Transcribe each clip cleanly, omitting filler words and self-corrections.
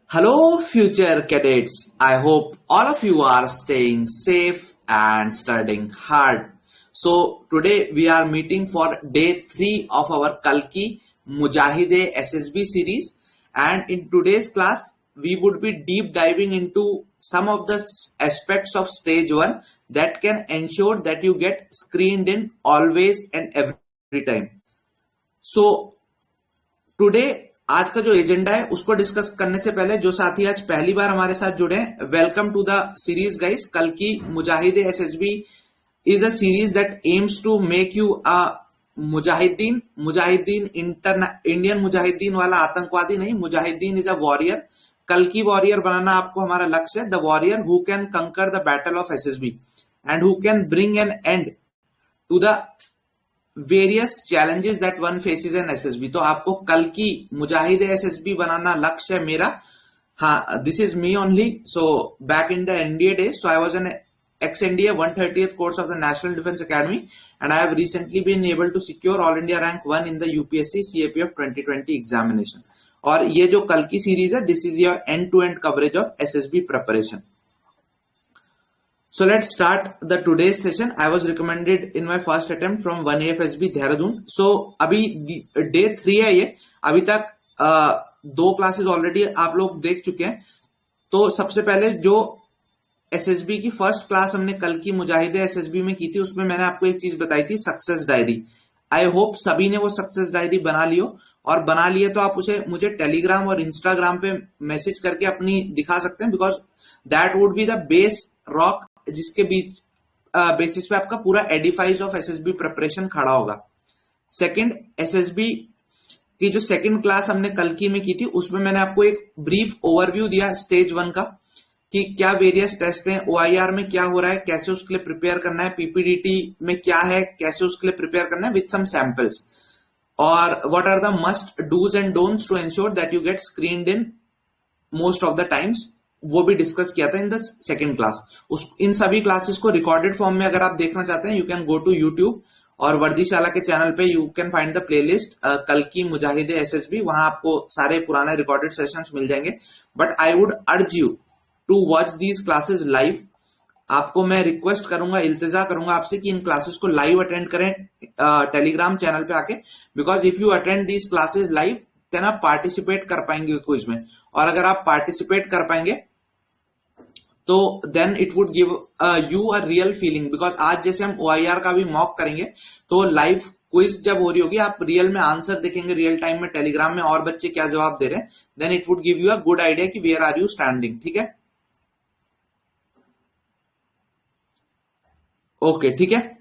Hello, future cadets. I hope all of you are staying safe and studying hard. So, today we are meeting for day 3 of our Kalki Mujahide SSB series. And in today's class, we would be deep diving into some of the aspects of stage 1 that can ensure that you get screened in always and every time. So, today आज का जो agenda है उसको discuss करने से पहले जो साथी आज पहली बार हमारे साथ जुड़े हैं, welcome to the series guys. कल की Mujahid SSB is a series that aims to make you a मुजाहिदीन इंडियन मुजाहिदीन वाला आतंकवादी नहीं, मुजाहिदीन इज अ वॉरियर. कल की वॉरियर बनाना आपको हमारा लक्ष्य है. The warrior who can conquer the battle of SSB and who can bring an end to the various challenges that one faces in SSB. तो आपको कल की मुजाहिद एसएसबी बनाना लक्ष्य है मेरा. हाँ, this is me only. So back in the NDA days, so I was an ex NDA 130th course of the National Defense Academy, and I have recently been able to secure All India Rank 1 in the UPSC CAPF 2020 examination. और ये जो कल की series है, this is your end to end coverage of SSB preparation. So let's start the today's session. I was recommended in my first attempt from 1AFSB Dehradun. So अभी day 3 है ये. अभी तक दो क्लासेस ऑलरेडी आप लोग देख चुके हैं. तो सबसे पहले जो एसएसबी की फर्स्ट क्लास हमने कल की मुजाहिदे एसएसबी में की थी, उसमें मैंने आपको एक चीज बताई थी, सक्सेस डायरी. आई होप सभी ने वो सक्सेस डायरी बना लियो, और बना लिए तो आप उसे मुझे टेलीग्राम और इंस्टाग्राम पे मैसेज करके अपनी दिखा सकते हैं, because that would be the base rock जिसके बीच बेसिस पे आपका पूरा एडिफाइस ऑफ एसएसबी प्रिपरेशन खड़ा होगा. सेकंड, एसएसबी की जो सेकंड क्लास हमने कल की में की थी, उसमें मैंने आपको एक ब्रीफ ओवरव्यू दिया स्टेज 1 का, कि क्या वेरियस टेस्ट हैं, ओआईआर में क्या हो रहा है, कैसे उसके लिए प्रिपेयर करना है, पीपीडीटी में क्या है, कैसे उसके लिए प्रिपेयर करना है, विद सम सैंपल्स, और what are the must dos and don'ts to ensure that you get screened in most of the times. वो भी डिस्कस किया था इन द सेकेंड क्लास. इन सभी क्लासेस को रिकॉर्डेड फॉर्म में अगर आप देखना चाहते हैं, you can go to YouTube, और वर्दीशाला के चैनल पे you can find the playlist कल की मुजाहिदे एसएसबी. वहां आपको सारे पुराने रिकॉर्डेड सेशंस मिल जाएंगे. But I would urge you to watch these classes live. आपको मैं रिक्वेस्ट करूंगा, इल्तिजा करूंगा आपसे कि इन क्लासेस को लाइव अटेंड करें टेलीग्राम चैनल पे आके, because if you attend these classes live then आप पार्टिसिपेट कर पाएंगे क्विज में. और अगर आप पार्टिसिपेट कर पाएंगे तो then it would give you a real feeling, because आज जैसे हम ओआईआर का भी मॉक करेंगे, तो लाइव क्विज जब हो रही होगी, आप रियल में आंसर देखेंगे रियल टाइम में टेलीग्राम में, और बच्चे क्या जवाब दे रहे हैं, then it would give you a good idea कि वेयर आर यू स्टैंडिंग. ठीक है, ओके, ठीक है,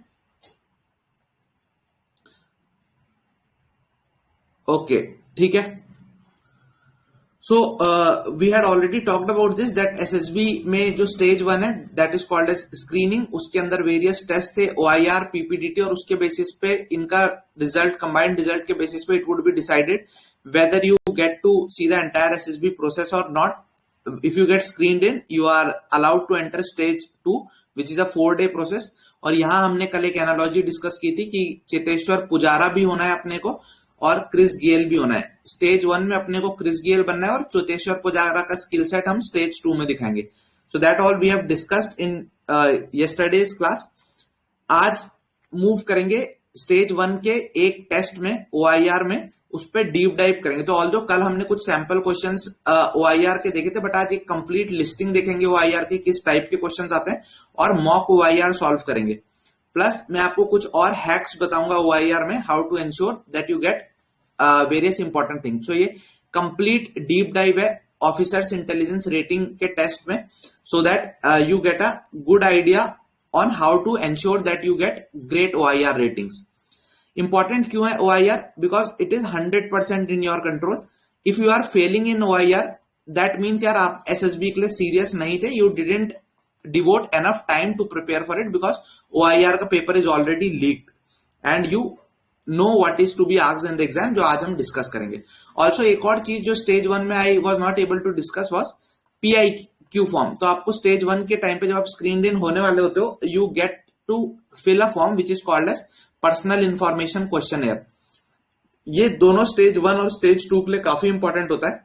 ओके, ठीक है. So we had already talked about this, that SSB में जो स्टेज 1 है that is called as screening, उसके अंदर वेरियस टेस्ट थे, OIR, PPDT, और उसके बेसिस पे इनका रिजल्ट, कंबाइंड रिजल्ट के बेसिस पे it would be decided whether you get to see the entire SSB process or not. If you get screened in, you are allowed to enter stage 2, which is a 4-day process. और यहाँ हमने कल एक analogy discuss की थी कि चेतेश्वर पुजारा भी होना है अपने को, और क्रिस गेल भी होना है. स्टेज 1 में अपने को क्रिस गेल बनना है, और चेतेश्वर पुजारा का स्किल सेट हम स्टेज 2 में दिखाएंगे. So that all we have discussed in yesterday's class. आज मूव करेंगे स्टेज 1 के एक टेस्ट में, ओआईआर में, उस पर डीप डाइव करेंगे. तो ऑल्दो कल हमने कुछ सैंपल क्वेश्चंस ओआईआर के देखे थे, बट आज एक कंप्लीट लिस्टिंग देखेंगे ओआईआर के, किस टाइप के क्वेश्चंस आते हैं, और मॉक ओआईआर सॉल्व करेंगे. प्लस मैं आपको कुछ और हैक्स बताऊंगा ओआईआर में, how to ensure that you get various important things. So ये कंप्लीट डीप डाइव है ऑफिसर्स इंटेलिजेंस रेटिंग के टेस्ट में, so that you get a good idea on how to ensure that you get great OIR ratings. Important क्यों है OIR? Because it is 100% in your control. If you are Fehling in OIR, that means यार आप SSB के लिए serious नहीं थे, you didn't devote enough time to prepare for it, because OIR का paper is already leaked and you know what is to be asked in the exam, जो आज हम डिस्कस करेंगे. ऑल्सो एक और चीज जो स्टेज 1 में I was not able to discuss was PIQ form. तो आपको स्टेज 1 के टाइम पे जब आप स्क्रीन इन होने वाले होते हो, you get to fill a form which is called as personal information questionnaire. ये दोनों स्टेज 1 और स्टेज 2 के लिए काफी इंपॉर्टेंट होता है.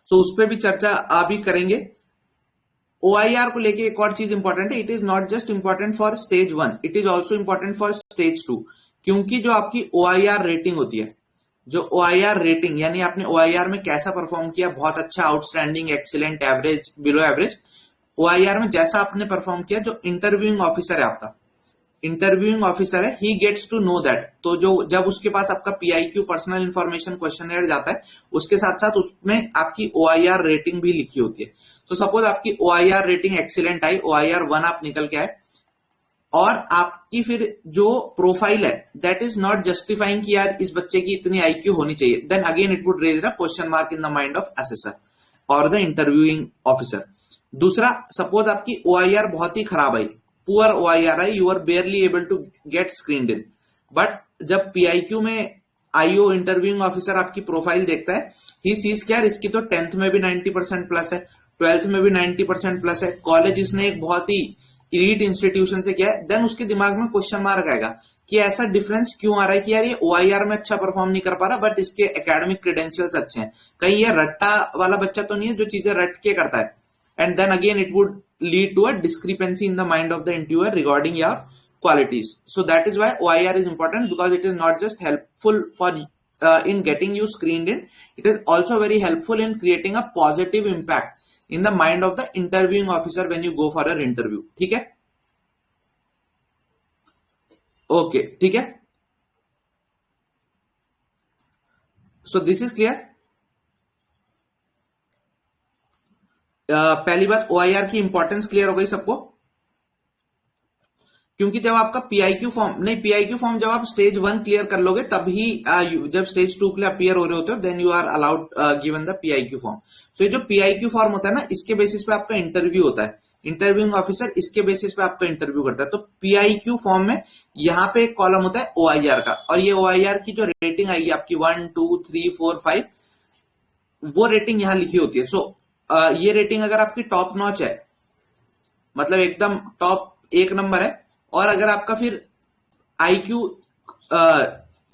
सो उस पर भी चर्चा अभी करेंगे। OIR को लेके एक और चीज इंपॉर्टेंट है, it is not just important for stage 1, it is also important for stage 2। क्योंकि जो आपकी OIR रेटिंग होती है, जो OIR रेटिंग यानी आपने OIR में कैसा परफॉर्म किया, बहुत अच्छा, outstanding, excellent, average, below average, OIR में जैसा आपने परफॉर्म किया, जो इंटरव्यूइंग ऑफिसर है आपका, इंटरव्यूइंग ऑफिसर है, he gets to know that. तो जो जब उसके पास आपका PIQ पर्सनल इंफॉर्मेशन क्वेश्चनर जाता है, उसके साथ साथ उसमें आपकी OIR रेटिंग भी लिखी होती है। तो सपोज आपकी OIR rating excellent I, OIR 1 आप निकल के आए, और आपकी फिर जो प्रोफाइल है दैट इज नॉट जस्टिफाइंग कि यार इस बच्चे की इतनी IQ होनी चाहिए, then again it would raise a question mark in the mind of assessor और द इंटरव्यूइंग ऑफिसर। दूसरा, सपोज आपकी OIR बहुत ही खराब आई, पुअर OIR आई, you are barely able to get screened in, but जब PIQ में IO इंटरव्यूइंग ऑफिसर आपकी प्रोफाइल देखता है, ही सीज क्या, इसकी तो 10th में भी 90% प्लस है, 12th में भी 90% प्लस है, कॉलेज इसने एक बहुत ही इलीट इंस्टीट्यूशन से किया है, देन उसके दिमाग में क्वेश्चन मार्क आएगा कि ऐसा डिफरेंस क्यों आ रहा है कि यार ये OIR में अच्छा परफॉर्म नहीं कर पा रहा बट इसके एकेडमिक क्रेडेंशियल्स अच्छे हैं, कहीं ये रट्टा वाला बच्चा तो नहीं है जो चीजें रट के करता है। And then again it would lead to a discrepancy in the mind of the interviewer regarding your qualities. So that is why OIR is important, because it is not just helpful for in getting you screened in, it is also very helpful in creating a positive impact in the mind of the interviewing officer when you go for an interview. ठीक है, okay, ठीक है, so this is clear. पहली बात, OIR की importance clear हो गई सबको, क्योंकि जब आपका PIQ फॉर्म नहीं, PIQ फॉर्म जब आप स्टेज 1 क्लियर कर लोगे तभी जब स्टेज 2 के लिए अपियर हो रहे होते हो, then you are allowed given the PIQ form. So ये जो PIQ फॉर्म होता है ना, इसके बेसिस पे आपका इंटरव्यू होता है, इंटरव्यूइंग ऑफिसर इसके बेसिस पे आपका इंटरव्यू करता है। तो PIQ फॉर्म में यहाँ पे एक कॉलम होता है OIR का, और ये OIR की जो रेटिंग आएगी आपकी 1 2 3 4 5, वो रेटिंग यहां लिखी होती है। सो ये रेटिंग अगर आपकी टॉप नॉच है, मतलब एकदम टॉप 1 नंबर है, और अगर आपका फिर IQ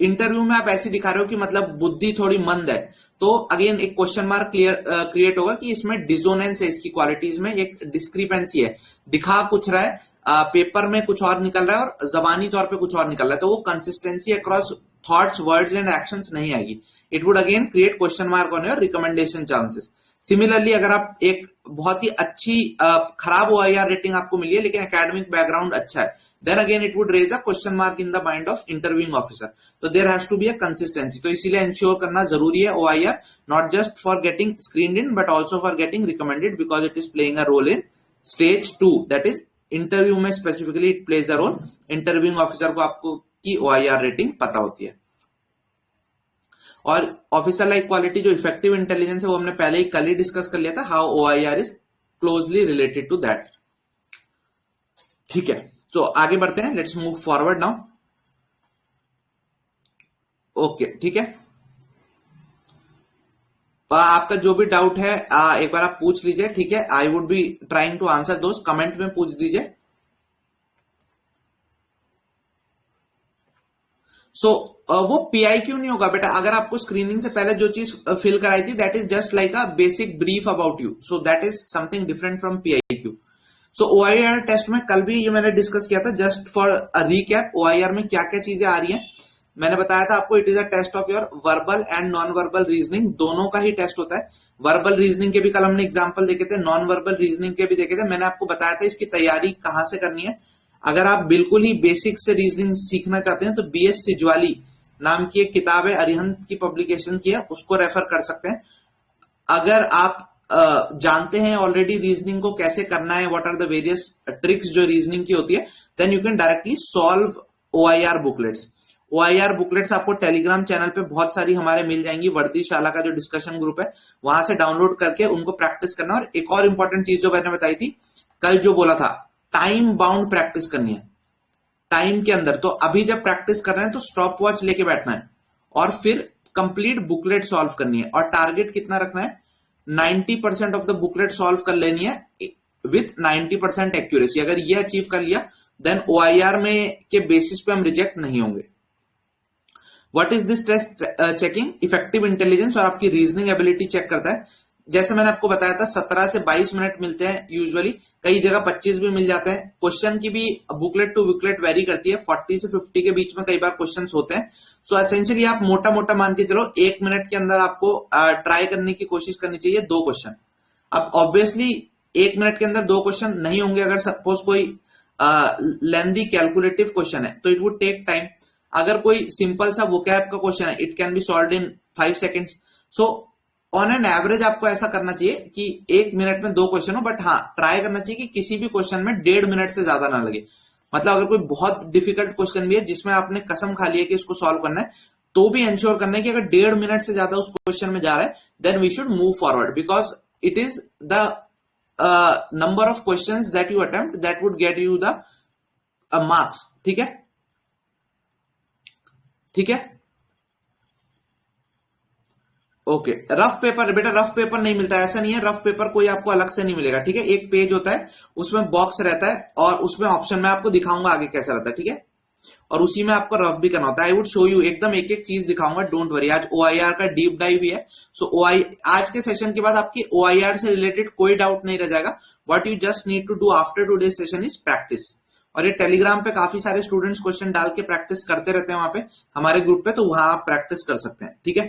इंटरव्यू में आप ऐसे दिखा रहे हो कि मतलब बुद्धि थोड़ी मंद है, तो अगेन एक क्वेश्चन मार्क क्रिएट होगा कि इसमें डिसोनेंस है, इसकी क्वालिटीज में एक डिस्क्रिपेंसी है, दिखा कुछ रहा है, पेपर में कुछ और निकल रहा है और जबानी तौर पे कुछ और निकल रहा है, तो वो consistency across thoughts, words and actions नहीं आएगी। It would again create question mark on your recommendation chances. Similarly अगर आप एक बहुत ही अच्छी खराब OIR रेटिंग आपको मिली है लेकिन एकेडमिक बैकग्राउंड अच्छा है, then again it would raise a question mark in the mind of interviewing officer. So there has to be a consistency. तो इसीलिए ensure करना जरूरी है OIR, not just for getting screened in but also for getting recommended, because it is playing a role in stage 2, that is interview में specifically it plays a role। interviewing officer को आपको की OIR rating पता होती है। और officer like quality जो effective intelligence है वो हमने पहले ही कल ही डिस्कस कर लिया था, how OIR is closely related to that. ठीक है, तो आगे बढ़ते हैं, let's move forward now. Okay, ठीक है, आपका जो भी डाउट है एक बार आप पूछ लीजिए, ठीक है, I would be trying to answer दोस्त, कमेंट में पूछ दीजिए। सो वो PIQ नहीं होगा बेटा, अगर आपको स्क्रीनिंग से पहले जो चीज फिल कराई थी that is just like a basic brief about you, so that is something different from PIQ। So OIR test में कल भी ये मैंने डिस्कस किया था, just for a recap, OIR में क्या क्या चीजें आ रही हैं मैंने बताया था आपको। It is a test of your verbal and non verbal reasoning, दोनों का ही टेस्ट होता है। वर्बल रीजनिंग के भी कल हमने एग्जांपल देखे थे, नॉन वर्बल रीजनिंग के भी देखे थे। मैंने आपको बताया था इसकी तैयारी कहां से करनी है। अगर आप बिल्कुल ही बेसिक से रीजनिंग सीखना चाहते हैं तो BS सिजवाली नाम की एक किताब है, अरिहंत की पब्लिकेशन की है, उसको रेफर कर सकते हैं। अगर आप जानते हैं ऑलरेडी रीजनिंग को कैसे करना है, what are the various tricks जो रीजनिंग की होती है, then you can directly solve OIR booklets. OIR booklets आपको टेलीग्राम चैनल पे बहुत सारी हमारे मिल जाएंगी, वर्दीशाला का जो डिस्कशन ग्रुप है वहां से डाउनलोड करके उनको प्रैक्टिस करना। और एक और इंपॉर्टेंट चीज जो मैंने बताई थी कल, जो बोला था टाइम बाउंड प्रैक्टिस करनी है, टाइम के अंदर। तो अभी जब प्रैक्टिस कर रहे हैं तो स्टॉप वॉच लेके बैठना है और फिर कंप्लीट बुकलेट सॉल्व करनी है, और टारगेट कितना रखना है, 90% ऑफ द बुकलेट सॉल्व कर लेनी है विथ 90% एक्यूरेसी। अगर ये अचीव कर लिया देन OIR में के बेसिस पे हम रिजेक्ट नहीं होंगे। What is this test checking? Effective intelligence और आपकी रीजनिंग एबिलिटी चेक करता है। जैसे मैंने आपको बताया था 17 से 22 मिनट मिलते हैं यूजुअली, कई जगह 25 भी मिल जाते हैं। क्वेश्चन की भी बुकलेट टू बुकलेट वेरी करती है, 40 से 50 के बीच में कई बार क्वेश्चन होते हैं। सो एसेंशियली आप मोटा मोटा मान के चलो 1 मिनट के अंदर आपको ट्राई करने की कोशिश करनी चाहिए 2 क्वेश्चन। अब ऑब्वियसली 1 मिनट के अंदर 2 क्वेश्चन नहीं होंगे, अगर सपोज कोई लेंदी कैलकुलेटिव क्वेश्चन है तो इट वुड टेक टाइम। अगर कोई सिंपल सा वोकैब का क्वेश्चन है, it can be solved in 5 seconds. So on an average आपको ऐसा करना चाहिए कि 1 मिनट में 2 क्वेश्चन हो, बट हाँ ट्राई करना चाहिए कि किसी भी क्वेश्चन में 1.5 मिनट से ज्यादा ना लगे। मतलब अगर कोई बहुत डिफिकल्ट क्वेश्चन भी है जिसमें आपने कसम खा ली है कि इसको सॉल्व करना है, तो भी इंश्योर करना है कि अगर 1.5 मिनट से ज्यादा उस क्वेश्चन में जा रहा है, then we should move forward, because it is the number of questions that you attempt that would get you the marks. ठीक है, ठीक है, ओके। रफ पेपर, बेटा रफ पेपर नहीं मिलता है, ऐसा नहीं है, रफ पेपर कोई आपको अलग से नहीं मिलेगा। ठीक है, एक पेज होता है, उसमें बॉक्स रहता है और उसमें ऑप्शन मैं आपको दिखाऊंगा आगे कैसा रहता है। ठीक है, और उसी में आपको रफ भी करना होता है। आई वुड शो यू, एकदम एक एक चीज दिखाऊंगा, डोंट वरी। आज OIR का डीप डाइव भी है। सो आज के सेशन के बाद आपकी OIR से रिलेटेड कोई डाउट नहीं रह जाएगा। What you just need to do after today session is practice. और ये टेलीग्राम पे काफी सारे स्टूडेंट्स क्वेश्चन डाल के प्रैक्टिस करते रहते हैं वहां पे हमारे ग्रुप पे, तो वहां आप प्रैक्टिस कर सकते हैं। ठीक है,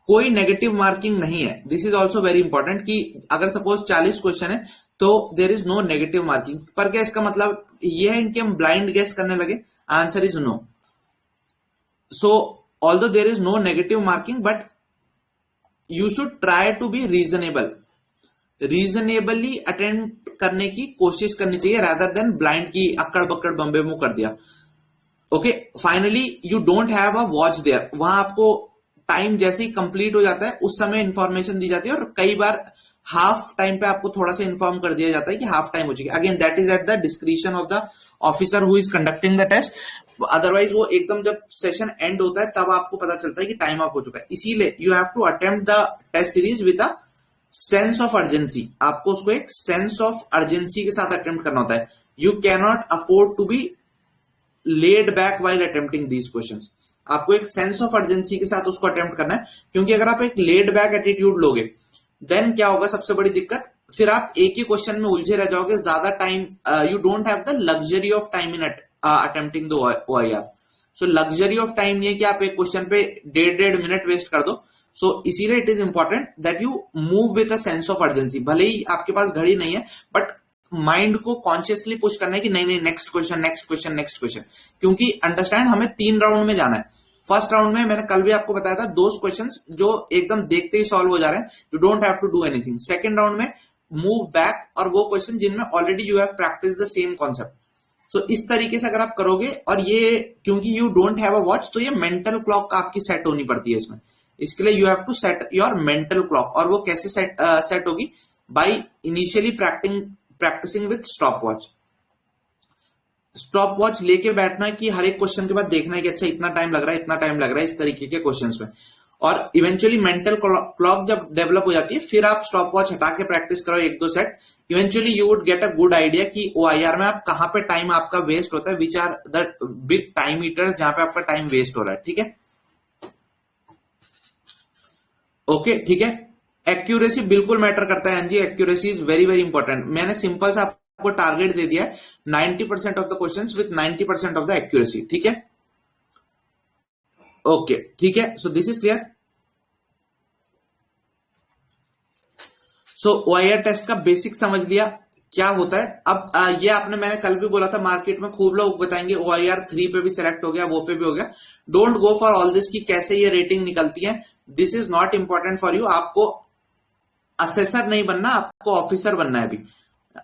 कोई नेगेटिव मार्किंग नहीं है। This is also very important कि अगर सपोज 40 क्वेश्चन है तो there is no negative marking. पर क्या इसका मतलब ये है कि हम ब्लाइंड गेस करने लगे? Answer is no. So although there is no negative marking, but you should try to be reasonable. Reasonably attempt करने की कोशिश करनी चाहिए, रादर देन ब्लाइंड की अक्कड़ बक्कड़ बम्बे मुंह कर दिया। Okay, finally you don't have a watch there. वहां आपको टाइम जैसे ही कंप्लीट हो जाता है उस समय इंफॉर्मेशन दी जाती है, और कई बार हाफ टाइम पे आपको थोड़ा सा इन्फॉर्म कर दिया जाता है कि हाफ टाइम हो चुकी है। Again that is at the description of the officer who is conducting the test. Otherwise वो एकदम जब सेशन एंड होता है तब आपको पता चलता है कि टाइम अप हो चुका है। इसीलिए you have to attempt the test series with a sense of urgency. आपको उसको एक सेंस ऑफ अर्जेंसी के साथ अटेम्प्ट करना होता है। You can not afford to be led back while attempting these questions. आपको एक सेंस ऑफ अर्जेंसी के साथ उसको अटेम्प्ट करना है, क्योंकि अगर आप एक लेड बैक एटीट्यूड लोगे देन क्या होगा, सबसे बड़ी दिक्कत, फिर आप एक ही क्वेश्चन में उलझे रह जाओगे ज्यादा time. You don't have the luxury of time in attempting the OIR। So luxury of time नहीं है कि आप एक क्वेश्चन पे 1.5 मिनट वेस्ट कर दो। सो इसीलिए it is important that you move with a sense of urgency. भले ही आपके पास घड़ी नहीं है, बट माइंड को कॉन्शियसली पुश करना है कि नहीं नहीं, next question, next question, next question. क्योंकि अंडरस्टैंड, हमें 3 राउंड में जाना है। फर्स्ट राउंड में मैंने कल भी आपको बताया था 2 क्वेश्चंस जो एकदम देखते ही सॉल्व हो जा रहे हैं, you don't have to do anything. Second round में मूव बैक, और वो क्वेश्चन जिनमें already you have practice the same concept. So इस तरीके से अगर आप करोगे, और ये क्योंकि you don't have a watch, तो ये मेंटल क्लॉक आपकी सेट होनी पड़ती है इसमें। इसके लिए you have to set your mental clock. और वो कैसे सेट होगी? By initially practicing with stopwatch. Stopwatch लेके बैठना है कि हर एक क्वेश्चन के बाद देखना है कि अच्छा इतना टाइम लग रहा है, इतना टाइम लग रहा है, इस तरीके के क्वेश्चंस में। और इवेंचुअली मेंटल क्लॉक जब डेवलप हो जाती है, फिर आप स्टॉप वॉच हटा के प्रैक्टिस करो 1-2 set. Eventually you would get a good idea कि OIR में आप कहां पे टाइम आपका वेस्ट होता है, which are the big time eaters जहां पे आपका टाइम वेस्ट हो रहा है। ठीक है, ओके, ठीक है। एक्यूरेसी बिल्कुल मैटर करता है जी, accuracy is very very important. मैंने सिंपल सा आपको टारगेट दे दिया है, 90% of the questions with 90% of the accuracy. ठीक है, ओके, ठीक है। So this is clear. So OIR test का बेसिक समझ लिया क्या होता है। अब ये आपने, मैंने कल भी बोला था, मार्केट में खूब लोग बताएंगे OIR 3 पे भी सिलेक्ट हो गया, वो पे भी हो गया। Don't go for all this की कैसे ये रेटिंग निकलती है। This is not important for you. आपको असेसर नहीं बनना, आपको ऑफिसर बनना है अभी।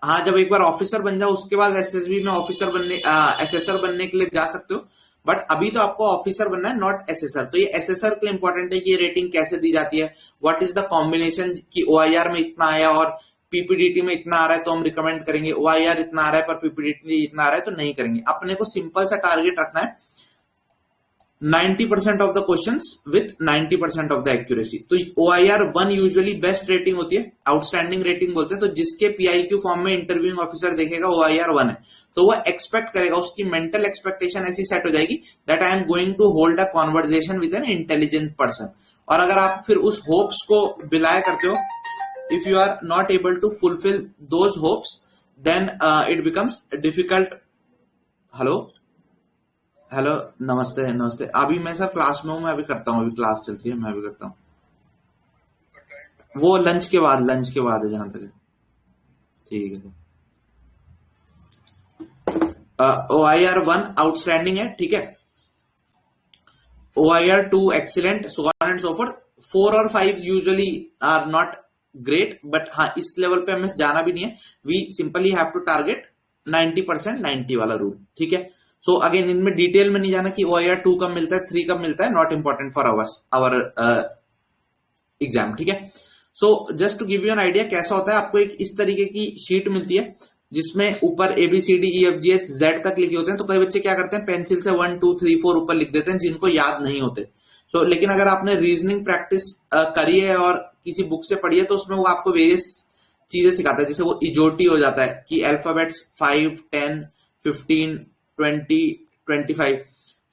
हाँ, जब एक बार ऑफिसर बन जाओ उसके बाद SSB में ऑफिसर बनने, एसेसर बनने के लिए जा सकते हो, बट अभी तो आपको ऑफिसर बनना है, नॉट एसेसर। तो ये एसेसर के लिए इंपॉर्टेंट है कि ये रेटिंग कैसे दी जाती है, व्हाट इज द कॉम्बिनेशन की OIR में इतना आया और PPDT में इतना आ रहा है तो हम रिकमेंड करेंगे, OIR इतना आ रहा है पर PPDT इतना आ रहा है तो नहीं करेंगे। अपने को सिंपल सा टारगेट रखना है, 90% of the questions with 90% of the accuracy. तो OIR 1 यूजुअली बेस्ट रेटिंग होती है, आउटस्टैंडिंग रेटिंग बोलते हैं। तो जिसके PIQ फॉर्म में इंटरव्यूइंग ऑफिसर देखेगा OIR 1 है, तो वह एक्सपेक्ट करेगा, उसकी मेंटल एक्सपेक्टेशन ऐसी सेट हो जाएगी that I am going to hold a conversation with an intelligent person. और अगर आप फिर उस होप्स को बिलाय करते हो, if you are not able to fulfil those hopes, then it becomes difficult. Hello hello, नमस्ते नमस्ते। अभी मैं सर क्लास में हूँ, मैं अभी करता हूँ, अभी क्लास चल रही है, मैं अभी करता हूँ। वो लंच के बाद, लंच के बाद है जहां तक है। ठीक है सर। OIR 1 आउटस्टैंडिंग है, ठीक है। OIR 2 excellent, so on and so forth. 4 और 5 usually are not great, but हाँ इस लेवल पे हमें जाना भी नहीं है। We simply have to target 90% 90 वाला रूल, ठीक है। सो अगेन इनमें डिटेल में नहीं जाना कि OIR 2 कब मिलता है, 3 कब मिलता है, not important for our exam, ठीक है। So just to give you an idea कैसा होता है, आपको एक इस तरीके की शीट मिलती है जिसमें ऊपर ABCDEFGH Z तक लिखे होते हैं। तो कई बच्चे क्या करते हैं, पेंसिल से 1 2 3 4 ऊपर लिख देते हैं, जिनको याद नहीं होते। सो लेकिन अगर आपने रीजनिंग प्रैक्टिस करी है और किसी बुक से पढ़ी है, तो उसमें वो आपको वेरियस चीजें सिखाता है। जैसे वो इजोटी हो जाता है कि अल्फाबेट्स 5 10 15 20 25।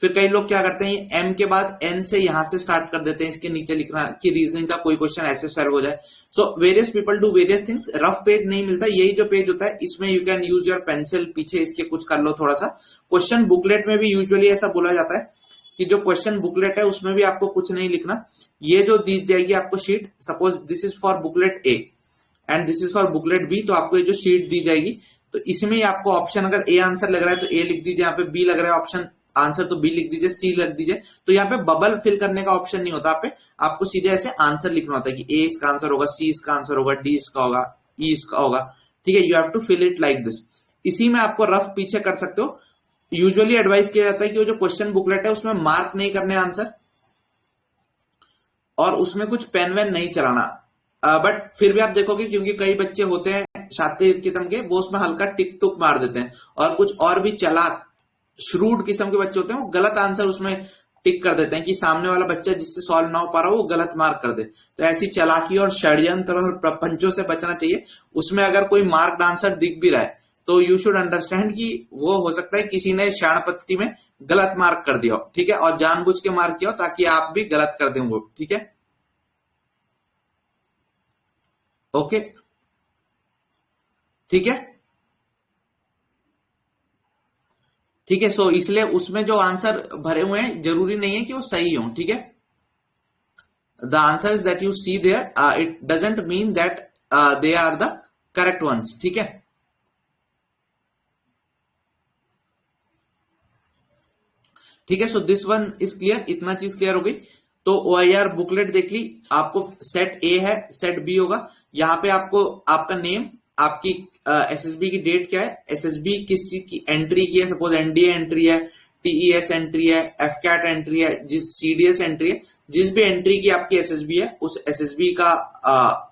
फिर कई लोग क्या करते हैं, एम के बाद एन से यहां से स्टार्ट कर देते हैं, इसके नीचे लिखना कि रीजनिंग का कोई क्वेश्चन ऐसे सॉल्व हो जाए। So various people do various things. Rough page नहीं मिलता, यही जो पेज होता है इसमें you can use your pencil, पीछे इसके कुछ कर लो थोड़ा सा। क्वेश्चन बुकलेट में भी यूजुअली ऐसा बोला जाता है कि जो क्वेश्चन बुकलेट है उसमें भी आपको कुछ नहीं लिखना। ये जो दी जाएगी आपको sheet, suppose this is for booklet A and this is for booklet B, तो आपको ये जो शीट दी जाएगी, तो इसमें आपको ऑप्शन, अगर ए आंसर लग रहा है तो ए लिख दीजिए, यहाँ पे बी लग रहा है ऑप्शन आंसर तो बी लिख दीजिए, सी लिख दीजिए। तो यहाँ पे बबल फिल करने का ऑप्शन नहीं होता, पे आपको सीधे ऐसे आंसर लिखना होता है कि ए इसका आंसर होगा, सी इसका आंसर होगा, डी इसका होगा, ई इसका होगा, ठीक है। You have to fill it like this. इसी में आपको रफ पीछे कर सकते हो। यूजुअली एडवाइस किया जाता है कि वो जो क्वेश्चन बुकलेट है उसमें मार्क नहीं करने आंसर, और उसमें कुछ पेन वेन नहीं चलाना। बट फिर भी आप देखोगे, क्योंकि कई बच्चे होते हैं शातिर किस्म के, वो उसमें हल्का टिक टुक मार देते हैं, और कुछ और भी चालाक श्रूड किस्म के बच्चे होते हैं, वो गलत आंसर उसमें टिक कर देते हैं कि सामने वाला बच्चा जिससे सॉल्व ना हो पा रहा हो वो गलत मार्क कर दे। तो ऐसी चालाकी और षड्यंत्र और प्रपंचों से बचना चाहिए। उसमें अगर कोई मार्क्ड आंसर दिख भी रहा है तो यू शुड अंडरस्टैंड कि वो हो सकता है किसी ने क्षणपत्ति में गलत मार्क कर दिया हो, ठीक है, और जानबूझ के मार्क किया हो ताकि आप भी गलत कर दें वो, ठीक है। ओके, ठीक है, ठीक है। सो इसलिए उसमें जो आंसर भरे हुए हैं जरूरी नहीं है कि वो सही हो, ठीक है। The answers that you see there, it doesn't mean that they are the correct ones, ठीक है। ठीक है, so this one is clear, इतना चीज क्लियर हो गई। तो OIR बुकलेट देख ली, आपको सेट ए है, सेट बी होगा। यहाँ पे आपको आपका नेम, आपकी SSB की डेट क्या है, SSB किस चीज की एंट्री की है, सपोज NDA एंट्री है, TES एंट्री है, FCAT एंट्री है, जिस CDS एंट्री है, जिस भी एंट्री की आपकी SSB है, उस SSB का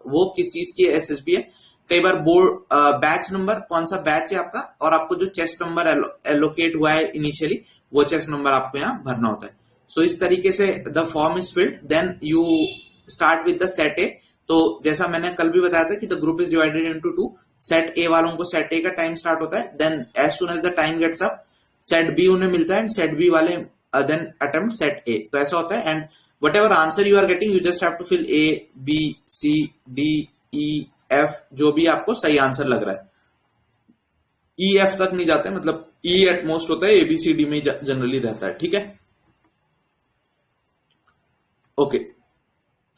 वो किस चीज की SSB है। कई बार बोर्ड बैच नंबर, कौन सा बैच है आपका, और आपको जो चेस्ट नंबर एलोकेट हुआ है इनिशियली, वो चेस्ट नंबर आपको यहाँ भरना होता है। सो इस तरीके से the form is filled, then you start with the set A. तो जैसा मैंने कल भी बताया था कि the group is divided into 2। Set A वालों को सेट ए का टाइम स्टार्ट होता है, then as soon as the time gets up set B उन्हें मिलता है, एंड सेट बी वाले देन अटेम्प्ट सेट ए। तो ऐसा होता है, and whatever answer you are getting, you just have to fill A B C D E F, जो भी आपको सही आंसर लग रहा है। EF तक नहीं जाते, मतलब E एट मोस्ट होता है, ABCD में जनरली रहता है, ठीक है। Okay,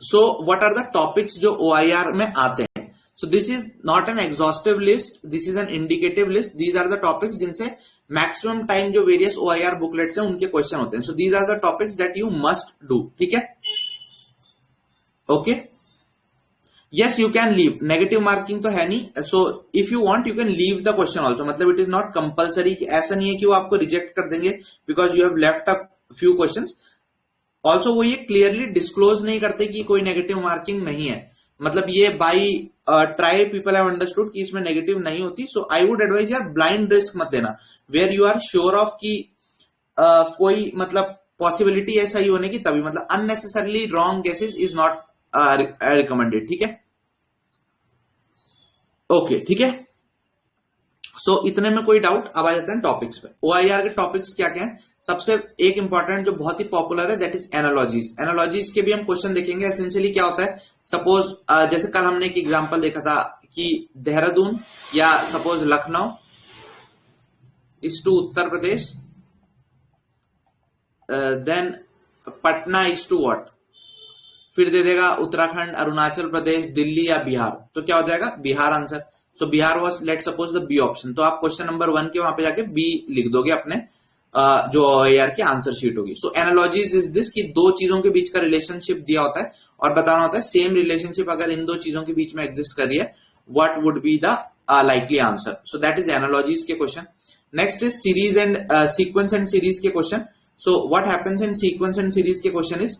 so what are the topics जो OIR में आते हैं। So this is not an exhaustive list, this is an indicative list. These are the topics जिनसे मैक्सिमम टाइम जो वेरियस OIR बुकलेट्स हैं उनके क्वेश्चन होते हैं। So these are the topics that you must do, ठीक है। Okay, yes you can leave, negative marking तो है नहीं। So if you want you can leave the question also, मतलब इट इज नॉट कंपल्सरी, ऐसा नहीं है कि वो आपको रिजेक्ट कर देंगे because you have left a few questions. Also वो ये क्लियरली डिस्क्लोज नहीं करते कि कोई नेगेटिव मार्किंग नहीं है, मतलब ये by try people have understood कि इसमें नेगेटिव नहीं होती। सो आई वुड एडवाइज यार ब्लाइंड रिस्क मत लेना, where you are sure of कि कोई मतलब पॉसिबिलिटी है सही होने की, तभी, मतलब unnecessarily wrong guesses is not recommended, ठीक है। ओके, ठीक है। इतने में कोई डाउट? अब आ जाते हैं टॉपिक्स पे। OIR के टॉपिक्स क्या क्या है? सबसे एक इंपॉर्टेंट जो बहुत ही पॉपुलर है दैट इज एनालॉजीज। एनालॉजीज के भी हम क्वेश्चन देखेंगे। एसेंशियली क्या होता है, सपोज जैसे कल हमने एक एग्जांपल देखा था कि देहरादून या suppose Lucknow is to Uttar Pradesh, then Patna is to what, फिर दे देगा उत्तराखंड, अरुणाचल प्रदेश, दिल्ली या बिहार, तो क्या हो जाएगा? Bihar answer. So Bihar was let suppose the B option, तो आप क्वेश्चन नंबर 1 के वहां पे जाके बी लिख दोगे अपने जो OIR की आंसर शीट होगी। सो एनालॉजीज इज दिस कि दो चीजों के बीच का रिलेशनशिप दिया होता है और बताना होता है सेम रिलेशनशिप अगर इन दो चीजों के बीच में एग्जिस्ट कर रही है, what would be the likely answer. So that is analogies के question. Next is series and sequence and series के question. So what happens in sequence and series के question is,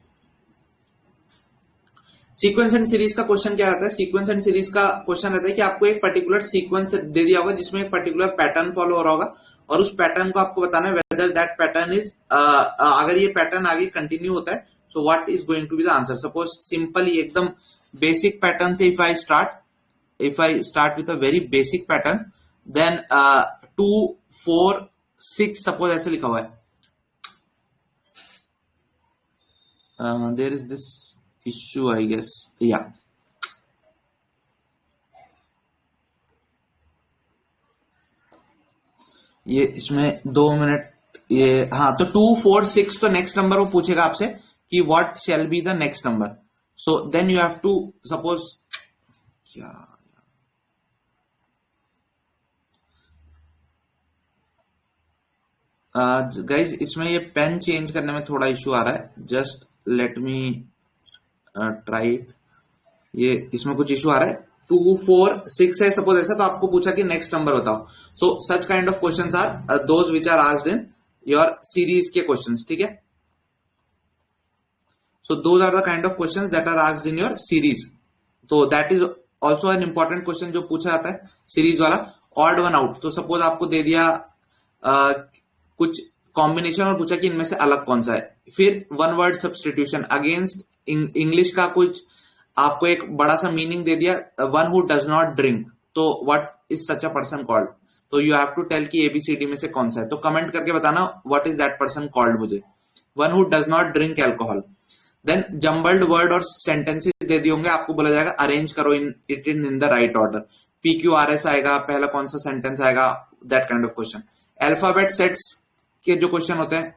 sequence and series का question क्या रहता है? Sequence and series का question रहता है कि आपको एक पर्टिकुलर सीक्वेंस दे दिया होगा जिसमें एक पर्टिकुलर पैटर्न फॉलो हो रहा होगा और उस पैटर्न को आपको बताना है वेदर दैट पैटर्न इज, अगर ये पैटर्न आगे कंटिन्यू होता है so what is going to be the answer. Suppose simply एकदम बेसिक पैटर्न से if I start with a very basic pattern, then 2 4 6 suppose ऐसे लिखा हुआ है, there is this issue I guess, yeah, ये इसमें 2 मिनट ये, हाँ, तो 2 4 6 तो नेक्स्ट नंबर वो पूछेगा आपसे कि what shall be the next number. So then you have to suppose क्या गाइज इसमें ये पेन चेंज करने में थोड़ा इश्यू आ रहा है, just let me try it. ये इसमें कुछ इशू आ रहा है, 2 4 6 है सपोज ऐसा, तो आपको पूछा कि नेक्स्ट नंबर बताओ। So such kind of questions are those which are asked in your series के क्वेश्चंस, ठीक है। So those are the kind of questions that are asked in your series. तो that is also an important question जो पूछा जाता है series वाला। Odd one out, तो सपोज आपको दे दिया कुछ कॉम्बिनेशन और पूछा कि इनमें से अलग कौन सा है। फिर one word substitution against English का कुछ आपको एक बड़ा सा मीनिंग दे दिया, one who does not drink, तो what is such a person called, तो यू हैव टू टेल कि ABCD में से कौन सा है, तो कमेंट करके बताना what is that person called मुझे, one who does not drink alcohol. Then jumbled word और सेंटेंसेस दे दिए होंगे, आपको बोला जाएगा अरेंज करो in the right order, PQRS आएगा, पहला कौन सा सेंटेंस आएगा, that kind of question. Alphabet sets के जो क्वेश्चन होते हैं,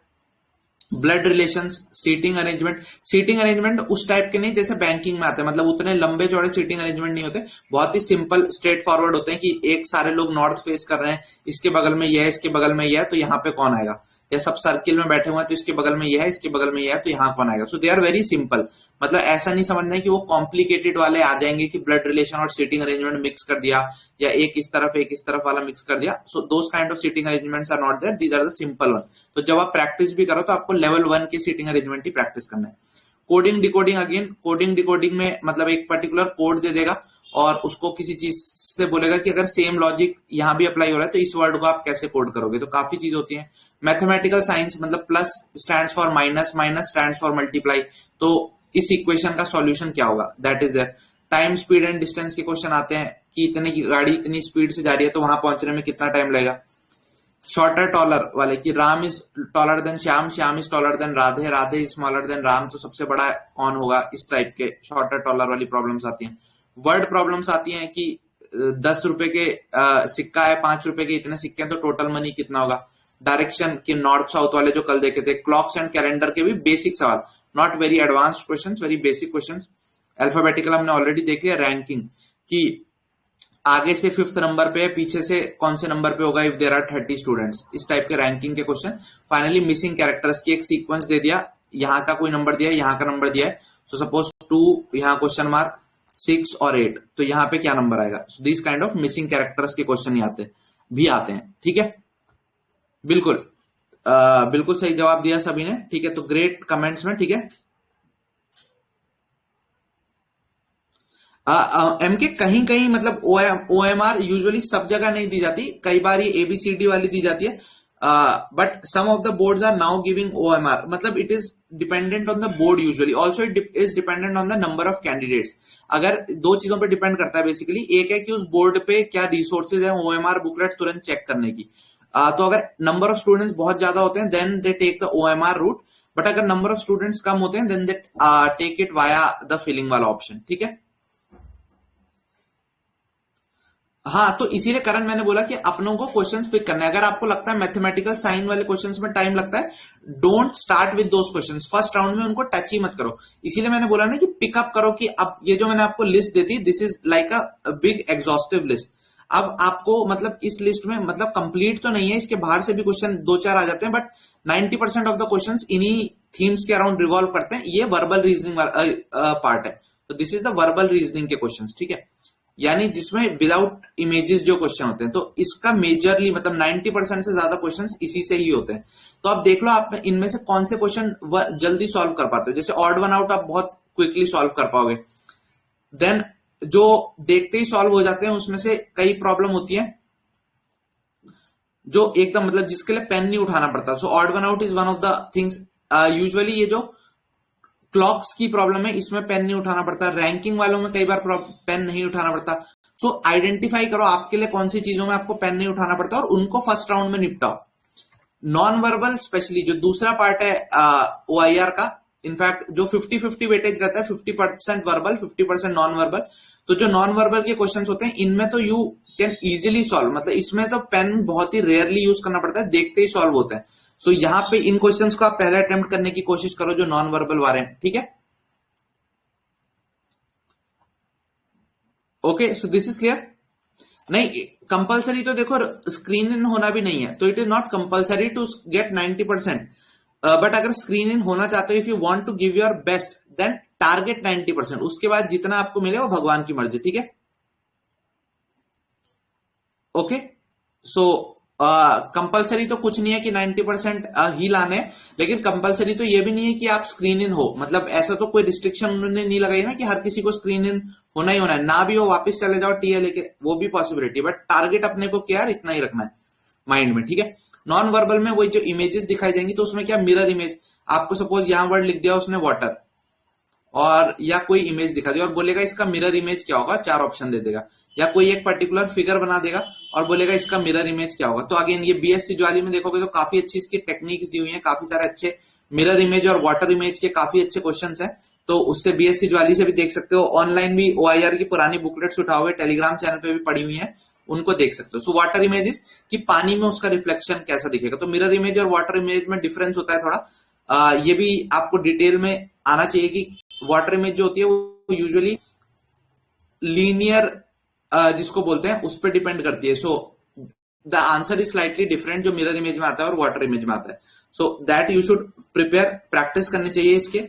ब्लड रिलेशंस, सीटिंग अरेंजमेंट उस टाइप के नहीं जैसे बैंकिंग में आते हैं, मतलब उतने लंबे चौड़े सीटिंग अरेंजमेंट नहीं होते, बहुत ही सिंपल स्ट्रेट फॉरवर्ड होते हैं कि एक सारे लोग नॉर्थ फेस कर रहे हैं, इसके बगल में यह है, इसके बगल में यह है, तो यहाँ पे कौन आएगा, या सब सर्किल में बैठे हुए हैं तो इसके बगल में यह है, इसके बगल में यह है, तो यहाँ कौन आएगा। सो दे आर वेरी सिंपल, मतलब ऐसा नहीं समझना है कि वो कॉम्प्लिकेटेड वाले आ जाएंगे कि ब्लड रिलेशन और सीटिंग अरेंजमेंट मिक्स कर दिया या एक इस तरफ वाला मिक्स कर दिया। So those kind of seating arrangements are not there, these are the simple one. तो जब आप प्रैक्टिस भी करो तो आपको लेवल 1 की सीटिंग अरेंजमेंट ही प्रैक्टिस करना है। Coding decoding, again coding decoding में मतलब एक पर्टिकुलर कोड दे देगा और उसको किसी चीज से बोलेगा कि अगर सेम लॉजिक यहां भी अप्लाई हो रहा है तो इस वर्ड को आप कैसे कोड करोगे, तो काफी चीज होती है। मैथमेटिकल साइंस मतलब plus stands for minus, minus stands for multiply, तो इस इक्वेशन का सॉल्यूशन क्या होगा, that is there. Time speed and distance के क्वेश्चन आते हैं कि इतने की गाड़ी इतनी स्पीड से जा रही है तो वहां पहुंचने में कितना टाइम लगेगा। शॉर्टर टॉलर वाले कि Ram is taller than Shyam, Shyam is taller than Radhe, Radhe is smaller than Ram, तो सबसे बड़ा कौन होगा, इस टाइप के शॉर्टर टॉलर वाली प्रॉब्लम्स आती हैं। वर्ड प्रॉब्लम्स आती हैं कि 10 रुपए के सिक्का है, 5 रुपए के इतने सिक्के हैं, तो टोटल मनी कितना होगा। डायरेक्शन के नॉर्थ साउथ वाले जो कल देखे थे, क्लॉक्स एंड कैलेंडर के भी बेसिक सवाल, not very advanced questions, very basic questions. Alphabetical हमने ऑलरेडी देख लिया। रैंकिंग कि आगे से 5th नंबर पे, पीछे से कौन से नंबर पे होगा इफ देयर आर 30 स्टूडेंट्स, इस टाइप के रैंकिंग के क्वेश्चन। फाइनली मिसिंग कैरेक्टर्स की एक सीक्वेंस दे दिया, यहाँ का कोई नंबर दिया है, यहाँ का नंबर दिया है, सो सपोज 2 यहाँ क्वेश्चन मार्क 6 और 8, तो यहाँ पे क्या नंबर आएगा। So this kind of missing characters के क्वेश्चन भी आते हैं, ठीक है। बिल्कुल बिल्कुल सही जवाब दिया सभी ने, ठीक है, तो ग्रेट कमेंट्स में, ठीक है। एमके कहीं कहीं मतलब OMR यूजुअली सब जगह नहीं दी जाती, कई बार ये ABCD वाली दी जाती है, but some of the boards are now giving OMR. मतलब it is dependent on the board usually. Also it is dependent on the number of candidates. अगर दो चीजों पे डिपेंड करता है बेसिकली, एक है कि उस बोर्ड पे क्या रिसोर्सेज है OMR बुकलेट तुरंत चेक करने की. तो अगर नंबर ऑफ स्टूडेंट्स बहुत ज्यादा होते हैं then they take the OMR route, but अगर नंबर ऑफ स्टूडेंट्स कम होते हैं then they take it via the filling वाला ऑप्शन. ठीक है. हाँ, तो इसीलिए करण मैंने बोला कि अपनों को क्वेश्चंस पिक करना है. अगर आपको लगता है मैथमेटिकल साइन वाले क्वेश्चंस में टाइम लगता है, don't start with those questions. First round में उनको टच ही मत करो. इसीलिए मैंने बोला ना कि पिकअप करो, कि अब ये जो मैंने आपको लिस्ट दी थी, this is like a big exhaustive list. अब आपको मतलब इस लिस्ट में मतलब कंप्लीट तो नहीं है, इसके बाहर से भी क्वेश्चन दो चार आ जाते हैं, बट 90% ऑफ द क्वेश्चंस इन्हीं थीम्स के अराउंड रिवॉल्व करते हैं. ये वर्बल रीजनिंग पार्ट है. तो this is the verbal reasoning के क्वेश्चंस. ठीक है, यानी जिसमें विदाउट इमेजेस जो क्वेश्चन होते हैं. तो इसका मेजरली मतलब 90% से ज्यादा क्वेश्चंस इसी से ही होते हैं. तो आप देख लो आप इनमें से कौन से क्वेश्चन जल्दी सॉल्व कर पाते हो. जैसे ऑड वन आउट आप बहुत क्विकली सॉल्व कर पाओगे. देन जो देखते ही सॉल्व हो जाते हैं उसमें से कई प्रॉब्लम होती है जो एकदम मतलब जिसके लिए पेन नहीं उठाना पड़ता. So odd one out is one of the things. Usually ये जो क्लॉक्स की प्रॉब्लम है इसमें पेन नहीं उठाना पड़ता. रैंकिंग वालों में कई बार पेन नहीं उठाना पड़ता. सो आइडेंटिफाई करो आपके लिए कौन सी चीजों में आपको पेन नहीं उठाना पड़ता और उनको फर्स्ट राउंड में निपटाओ. नॉन वर्बल स्पेशली जो दूसरा पार्ट है OIR का, इनफैक्ट जो 50-50 वेटेज रहता है, 50% वर्बल 50% नॉन वर्बल. तो जो नॉन वर्बल के क्वेश्चंस होते हैं इनमें तो यू कैन इजीली सॉल्व. मतलब इसमें तो पेन बहुत ही रेयरली यूज करना पड़ता है, देखते ही सॉल्व होते हैं. सो यहाँ पे इन क्वेश्चंस को आप पहले अटेम्प्ट करने की कोशिश करो जो नॉन वर्बल वाले हैं. ठीक है, okay. So this is clear. नहीं, कंपलसरी तो देखो स्क्रीन इन होना भी नहीं है, तो it is not compulsory to get 90%. But अगर स्क्रीन इन होना चाहते हो, if you want to give your best then target 90%. उसके बाद जितना आपको मिले वो भगवान की मर्जी. ठीक है, ओके. सो कंपलसरी तो कुछ नहीं है कि 90% ही लाने, लेकिन कंपलसरी तो ये भी नहीं है कि आप स्क्रीन इन हो. मतलब ऐसा तो कोई रिस्ट्रिक्शन उन्होंने नहीं लगाई ना कि हर किसी को स्क्रीन इन होना ही होना है. ना भी हो वापस चले जाओ टीए लेके, वो भी पॉसिबिलिटी. बट टारगेट अपने को क्या है इतना ही रखना है माइंड में. ठीक है. नॉन वर्बल में वही जो इमेजेस दिखाई जाएंगी तो उसमें क्या मिरर इमेज. आपको सपोज यहां वर्ड लिख दिया उसने वाटर, और या कोई इमेज दिखा दिया और बोलेगा इसका मिरर इमेज क्या होगा, 4 ऑप्शन दे देगा. या कोई एक पर्टिकुलर फिगर बना देगा और बोलेगा इसका मिरर इमेज क्या होगा. तो अगेन ये BSc ज्वाली में देखोगे तो काफी अच्छी इसकी टेक्निक्स दी हुई है, काफी सारे अच्छे मिरर इमेज और वाटर इमेज के काफी अच्छे क्वेश्चंस हैं. तो उससे BSc ज्वाली से भी देख सकते हो. ऑनलाइन भी OIR की पुरानी बुकलेट्स उठाओगे, टेलीग्राम चैनल पे भी पड़ी हुई है, उनको देख सकते हो. सो वाटर इमेजेस कि पानी में उसका रिफ्लेक्शन कैसा दिखेगा. तो मिरर इमेज और वाटर इमेज में डिफरेंस होता है थोड़ा. ये भी आपको डिटेल में आना चाहिए कि वाटर इमेज जो होती है वो यूजुअली लीनियर जिसको बोलते हैं उस पर डिपेंड करती है. So the answer is slightly different जो मिरर इमेज में आता है और वाटर इमेज में आता है. So that you should prepare, practice करनी चाहिए इसके.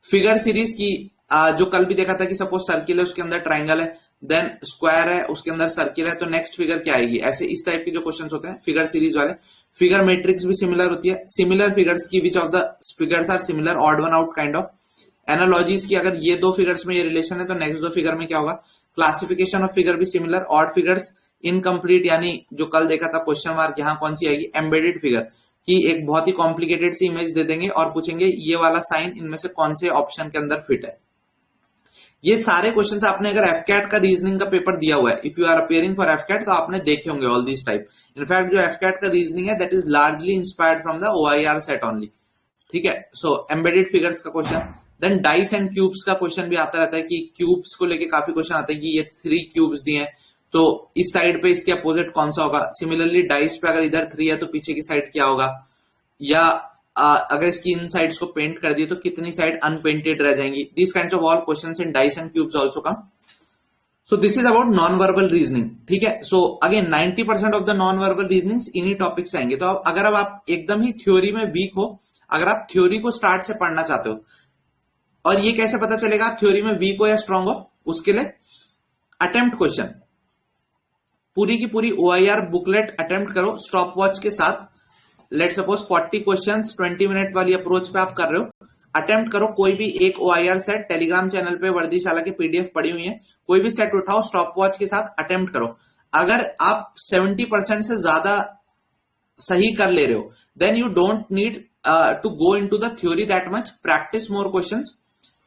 फिगर सीरीज की जो कल भी देखा था कि सपोज सर्किल है उसके अंदर ट्राइंगल है, देन स्क्वायर है उसके अंदर सर्किल है, तो नेक्स्ट फिगर क्या आएगी. ऐसे इस टाइप के जो क्वेश्चंस होते हैं फिगर सीरीज वाले. फिगर मैट्रिक्स भी सिमिलर होती है. सिमिलर फिगर्स की which of the figures are similar, odd one out kind of. Analogies की अगर ये दो फिगर्स में ये रिलेशन है तो नेक्स्ट दो फिगर में क्या होगा. क्लासिफिकेशन ऑफ फिगर भी सिमिलर. ऑड फिगर्स इनकम्प्लीट, यानी जो कल देखा था क्वेश्चन मार्क, यहां कौन सी आएगी, एम्बेडेड फिगर की एक बहुत ही कॉम्प्लिकेटेड सी इमेज दे देंगे और पूछेंगे ये वाला साइन इनमें से कौन से ऑप्शन के अंदर फिट है. ये सारे क्वेश्चन आपने अगर एफकैट का रीजनिंग का पेपर दिया हुआ है, if you are appearing for AFCAT, तो आपने देखे होंगे ऑल दिस टाइप. इनफैक्ट जो एफकैट का रीजनिंग है that is largely inspired from the OIR set only. ठीक है. सो एम्बेडेड फिगर्स का question, then dice and cubes का क्वेश्चन भी आता रहता है कि क्यूब्स को लेके काफी क्वेश्चन आते हैं कि ये 3 क्यूब्स दिए हैं तो इस साइड पे इसके अपोजिट कौन सा होगा. सिमिलरली डाइस पे अगर इधर 3 है तो पीछे की साइड क्या होगा. या अगर इसकी इन साइड्स को पेंट कर दिए तो कितनी साइड अनपेंटेड रह जाएंगी. This kinds of all questions in dice and cubes also come. So this is about non verbal reasoning. ठीक है. So again 90% of the non verbal reasonings इन्हीं टॉपिक्स आएंगे. तो अगर अब आप एकदम ही थ्योरी में वीक हो, अगर आप थ्योरी को स्टार्ट से पढ़ना चाहते हो, और ये कैसे पता चलेगा आप थ्योरी में वीक हो या स्ट्रांग हो, उसके लिए अटेम्प्ट क्वेश्चन पूरी की पूरी OIR बुकलेट अटेम्प्ट करो स्टॉप वॉच के साथ. लेट सपोज 40 क्वेश्चंस 20 मिनट वाली अप्रोच पे आप कर रहे हो. अटेम्प्ट करो कोई भी एक OIR सेट, टेलीग्राम चैनल पे वर्दीशाला की PDF पड़ी हुई है, कोई भी सेट उठाओ स्टॉप वॉच के साथ अटेम्प्ट करो. अगर आप 70% से ज्यादा सही कर ले रहे हो, then you don't need to go into the theory that much, practice more questions,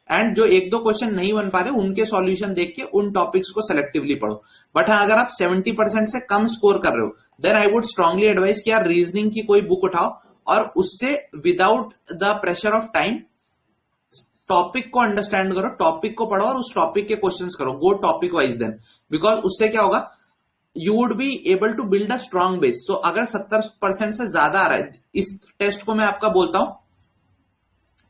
and जो एक दो क्वेश्चन नहीं बन पा रहे उनके सॉल्यूशन देख के उन टॉपिक्स को सेलेक्टिवली पढ़ो। बट हाँ, अगर आप 70% से कम स्कोर कर रहे हो, then I would strongly advise कि यार रीजनिंग की कोई बुक उठाओ और उससे without the pressure of time topic को अंडरस्टैंड करो, टॉपिक को पढ़ो और उस टॉपिक के क्वेश्चंस करो, go topic wise then, because उससे क्या होगा, you would be able to build a strong base. So अगर 70% से ज्यादा आ रहा है, इस टेस्ट को मैं आपका बोलता हूं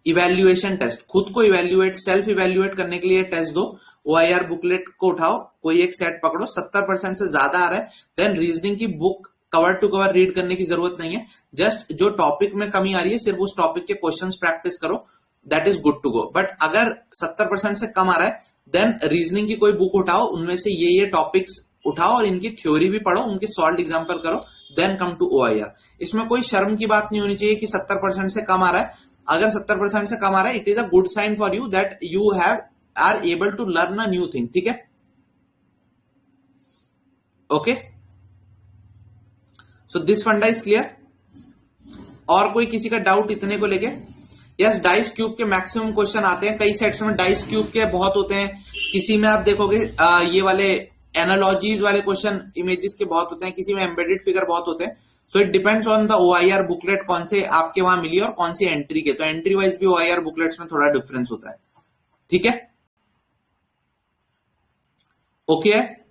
इवेल्युएशन टेस्ट, खुद को इवेल्युएट, सेल्फ इवेल्युएट करने के लिए टेस्ट दो, OIR बुकलेट को उठाओ, कोई एक सेट पकड़ो, 70% से ज्यादा आ रहा है, देन रीजनिंग की book cover to cover read करने की जरूरत नहीं है, जस्ट जो टॉपिक में कमी आ रही है सिर्फ उस टॉपिक के क्वेश्चंस प्रैक्टिस करो, that is good to go. But अगर 70% से कम आ रहा है, देन रीजनिंग की कोई बुक उठाओ, उनमें से ये टॉपिक्स उठाओ और इनकी थ्योरी भी पढ़ो, उनके सॉल्व एग्जाम्पल करो, देन कम टू OIR। इसमें कोई शर्म की बात नहीं होनी चाहिए कि 70% से कम आ रहा है। अगर 70% से कम आ रहा है, it is a good sign for you that you have are able to learn a new thing, ठीक है, okay. So this funda is clear. और कोई किसी का डाउट इतने को लेके? यस, डाइस क्यूब के मैक्सिमम क्वेश्चन आते हैं, कई सेट्स में डाइस क्यूब के बहुत होते हैं, किसी में आप देखोगे ये वाले एनालॉजीज वाले क्वेश्चन इमेजेस के बहुत होते हैं, किसी में एम्बेडेड फिगर बहुत होते हैं। So it depends on the OIR booklet कौन से आपके वहां मिली और कौन सी एंट्री के, तो एंट्री वाइज भी OIR बुकलेट्स में थोड़ा डिफरेंस होता है, ठीक है, ओके है।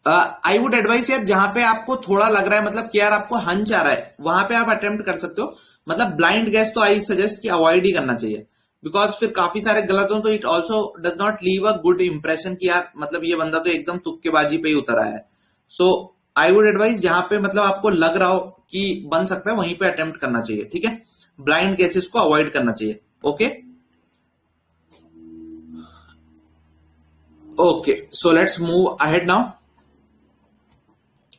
आई वुड एडवाइस यार, जहां पे आपको थोड़ा लग रहा है, मतलब कि यार आपको हंच आ रहा है, वहां पे आप अटेम्प्ट कर सकते हो, मतलब ब्लाइंड गैस तो आई सजेस्ट कि अवॉइड ही करना चाहिए, बिकॉज फिर काफी सारे गलत हो तो it also does not leave a good impression कि यार मतलब ये बंदा तो एकदम तुक्केबाजी पे ही उतर आया है। सो आई वुड एडवाइस जहां पे मतलब आपको लग रहा हो कि बन सकता है वहीं पे अटेम्प्ट करना चाहिए, ठीक है, ब्लाइंड केसेस को अवॉइड करना चाहिए, okay okay. So let's move ahead now.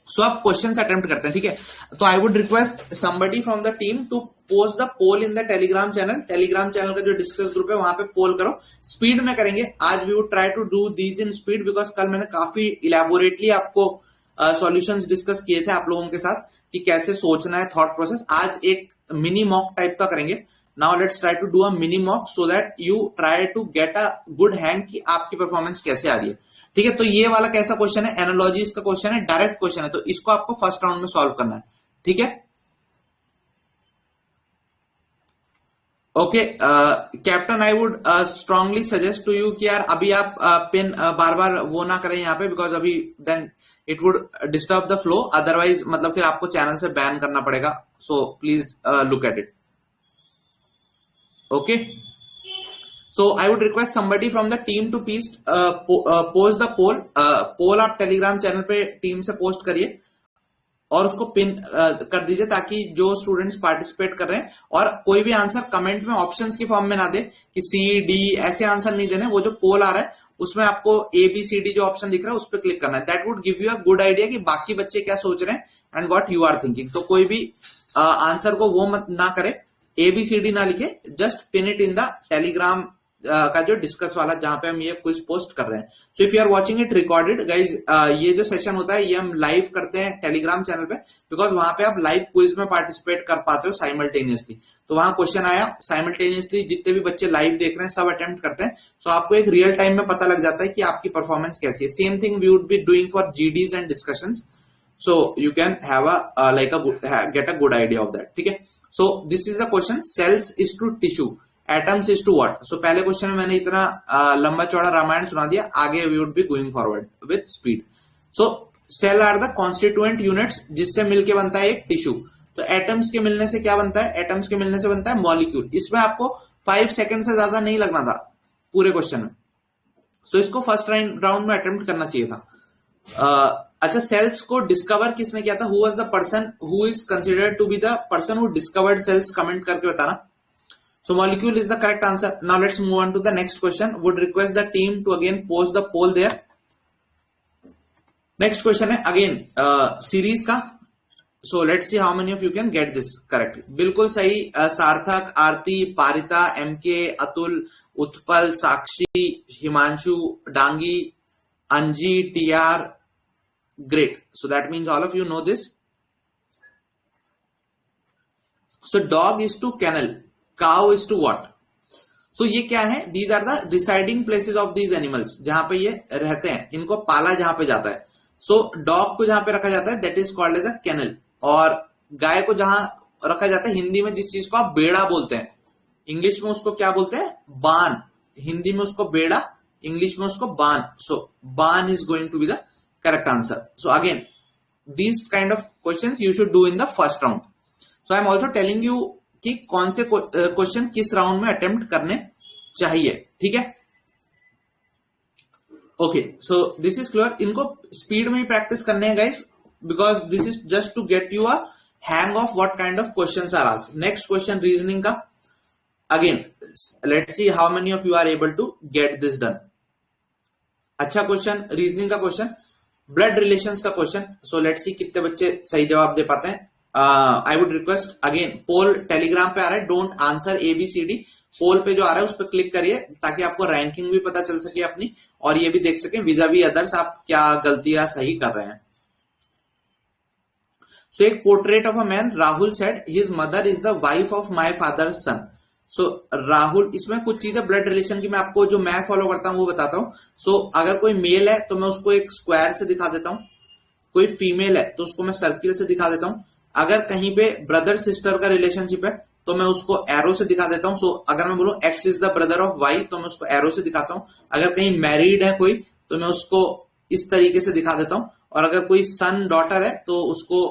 So आप क्वेश्चंस अटेम्प्ट करते हैं, ठीक है, तो I would request somebody from the team to post the poll in the Telegram channel, Telegram channel का जो डिस्कस ग्रुप है वहां पे पोल करो, स्पीड में करेंगे आज, we would try to do these in speed, because कल मैंने काफी इलेबोरेटली आपको सॉल्यूशंस डिस्कस किए थे आप लोगों के साथ कि कैसे सोचना है, थॉट प्रोसेस। आज एक मिनी मॉक टाइप का करेंगे। Now let's try to do a mini mock so that you try to get a good hang कि आपकी परफॉर्मेंस कैसे आ रही है, ठीक है। तो ये वाला कैसा क्वेश्चन है, एनालॉजीज का क्वेश्चन है, डायरेक्ट क्वेश्चन है, तो इसको आपको फर्स्ट राउंड में सॉल्व करना है, ठीक है, okay. Captain I would strongly suggest to you कि यार अभी आप पेन बार बार वो ना करें यहाँ पे, बिकॉज अभी then it would disturb the flow, otherwise मतलब फिर आपको चैनल से बैन करना पड़ेगा, so please look at it, okay. So I would request somebody from the team to please post the poll. पोल आप टेलीग्राम चैनल पे team से post करिए और उसको पिन कर दीजिए ताकि जो स्टूडेंट्स पार्टिसिपेट कर रहे हैं, और कोई भी आंसर कमेंट में ऑप्शंस की फॉर्म में ना दे कि C, D ऐसे आंसर नहीं देने, वो जो पोल आ रहा है उसमें आपको ABCD जो ऑप्शन दिख रहा है उस पर क्लिक करना है, that would give you a good idea कि बाकी बच्चे क्या सोच रहे हैं and what you are thinking. तो कोई भी आंसर को वो मत ना करे, ABCD ना लिखे, just pin it in the Telegram का जो डिस्कस वाला जहां पे हम ये क्विज पोस्ट कर रहे हैं। So if you are watching it recorded guys, ये जो सेशन होता है ये हम लाइव करते हैं टेलीग्राम चैनल पे, बिकॉज वहां पे आप लाइव क्विज में पार्टिसिपेट कर पाते हो साइमल्टेनियसली। तो वहां क्वेश्चन आया साइमल्टेनियसली, जितने भी बच्चे लाइव देख रहे हैं सब अटेम्प्ट करते हैं, सो आपको एक रियल टाइम में पता लग जाता है कि आपकी परफॉर्मेंस कैसी है। Same thing we would be doing for GDs and discussions, so you can have a like a good, get a good idea of that, ठीक है। so this is the question, cells is to tissue, atoms is to what? so पहले question में मैंने इतना लंबा चौड़ा रामायण सुना दिया, आगे we would be going forward with speed। so cell are the constituent units जिससे मिलके बनता है एक टिश्यू। तो एटम्स के मिलने से क्या बनता है, एटम्स के मिलने से बनता है मॉलिक्यूल। इसमें आपको 5 सेकंड से ज्यादा नहीं लगना था पूरे क्वेश्चन में, सो इसको फर्स्ट राउंड में अटेम्प्ट करना चाहिए था। अच्छा, सेल्स को डिस्कवर किसने किया था, who was the person who is considered to be the person who discovered cells, comment करके बताना। So molecule is the correct answer. Now let's move on to the next question, would request the team to again post the poll there. Next question है again series का, so let's see how many of you can get this correct. बिल्कुल सही, सार्थक, आरती, Parita, MK, Atul, Utpal, साक्षी, हिमांशु, डांगी, अंजी, TR, Great. So that means all of you know this. So dog is to kennel, cow is to what? So ये क्या है? These are the residing places of these animals, जहां पे ये रहते हैं, इनको पाला जहां पे जाता है. So dog को जहां पे रखा जाता है that is called as a kennel. और गाय को जहां रखा जाता है, हिंदी में जिस चीज को आप बेड़ा बोलते हैं, इंग्लिश में उसको क्या बोलते हैं? बान. हिंदी में उसको बेड़ा, इंग्लिश में उसको बान. So बान is going to be the correct answer. So again, these kind of questions you should do in the first round. So I am also telling you कि कौन से क्वेश्चन किस राउंड में अटेम्प्ट करने चाहिए. ठीक है. Okay, so this is clear. इनको स्पीड में ही प्रैक्टिस करने हैं guys, because this is just to get you a hang of what kind of questions are asked. Next question reasoning का. अगेन लेट्स see how many of you are able to get दिस डन. अच्छा क्वेश्चन, रीजनिंग का question, blood relations का question. So let's see कितने बच्चे सही जवाब दे पाते हैं. आई would request again, poll Telegram पे आ रहा है, डोंट आंसर ABCD. पोल पे जो आ रहा है उस पर क्लिक करिए ताकि आपको रैंकिंग भी पता चल सके अपनी, और ये भी देख सके विजावी अदर्स आप क्या गलतियां सही कर रहे हैं. सो एक portrait of a man, Rahul said his mother is the wife of my father's son. So Rahul, इसमें कुछ चीजें ब्लड रिलेशन की मैं आपको जो मैं फॉलो करता हूं वो बताता हूं. सो अगर कोई मेल है तो मैं उसको एक स्क्वायर से दिखा देता हूं, कोई फीमेल है तो उसको मैं सर्किल से दिखा देता हूं. अगर कहीं पे ब्रदर सिस्टर का रिलेशनशिप है तो मैं उसको एरो से दिखा देता हूं. सो अगर मैं बोलूं X is the brother of Y तो मैं उसको एरो से दिखाता हूं. अगर कहीं मैरिड है कोई तो मैं उसको इस तरीके से दिखा देता हूं. और अगर कोई सन डॉटर है तो उसको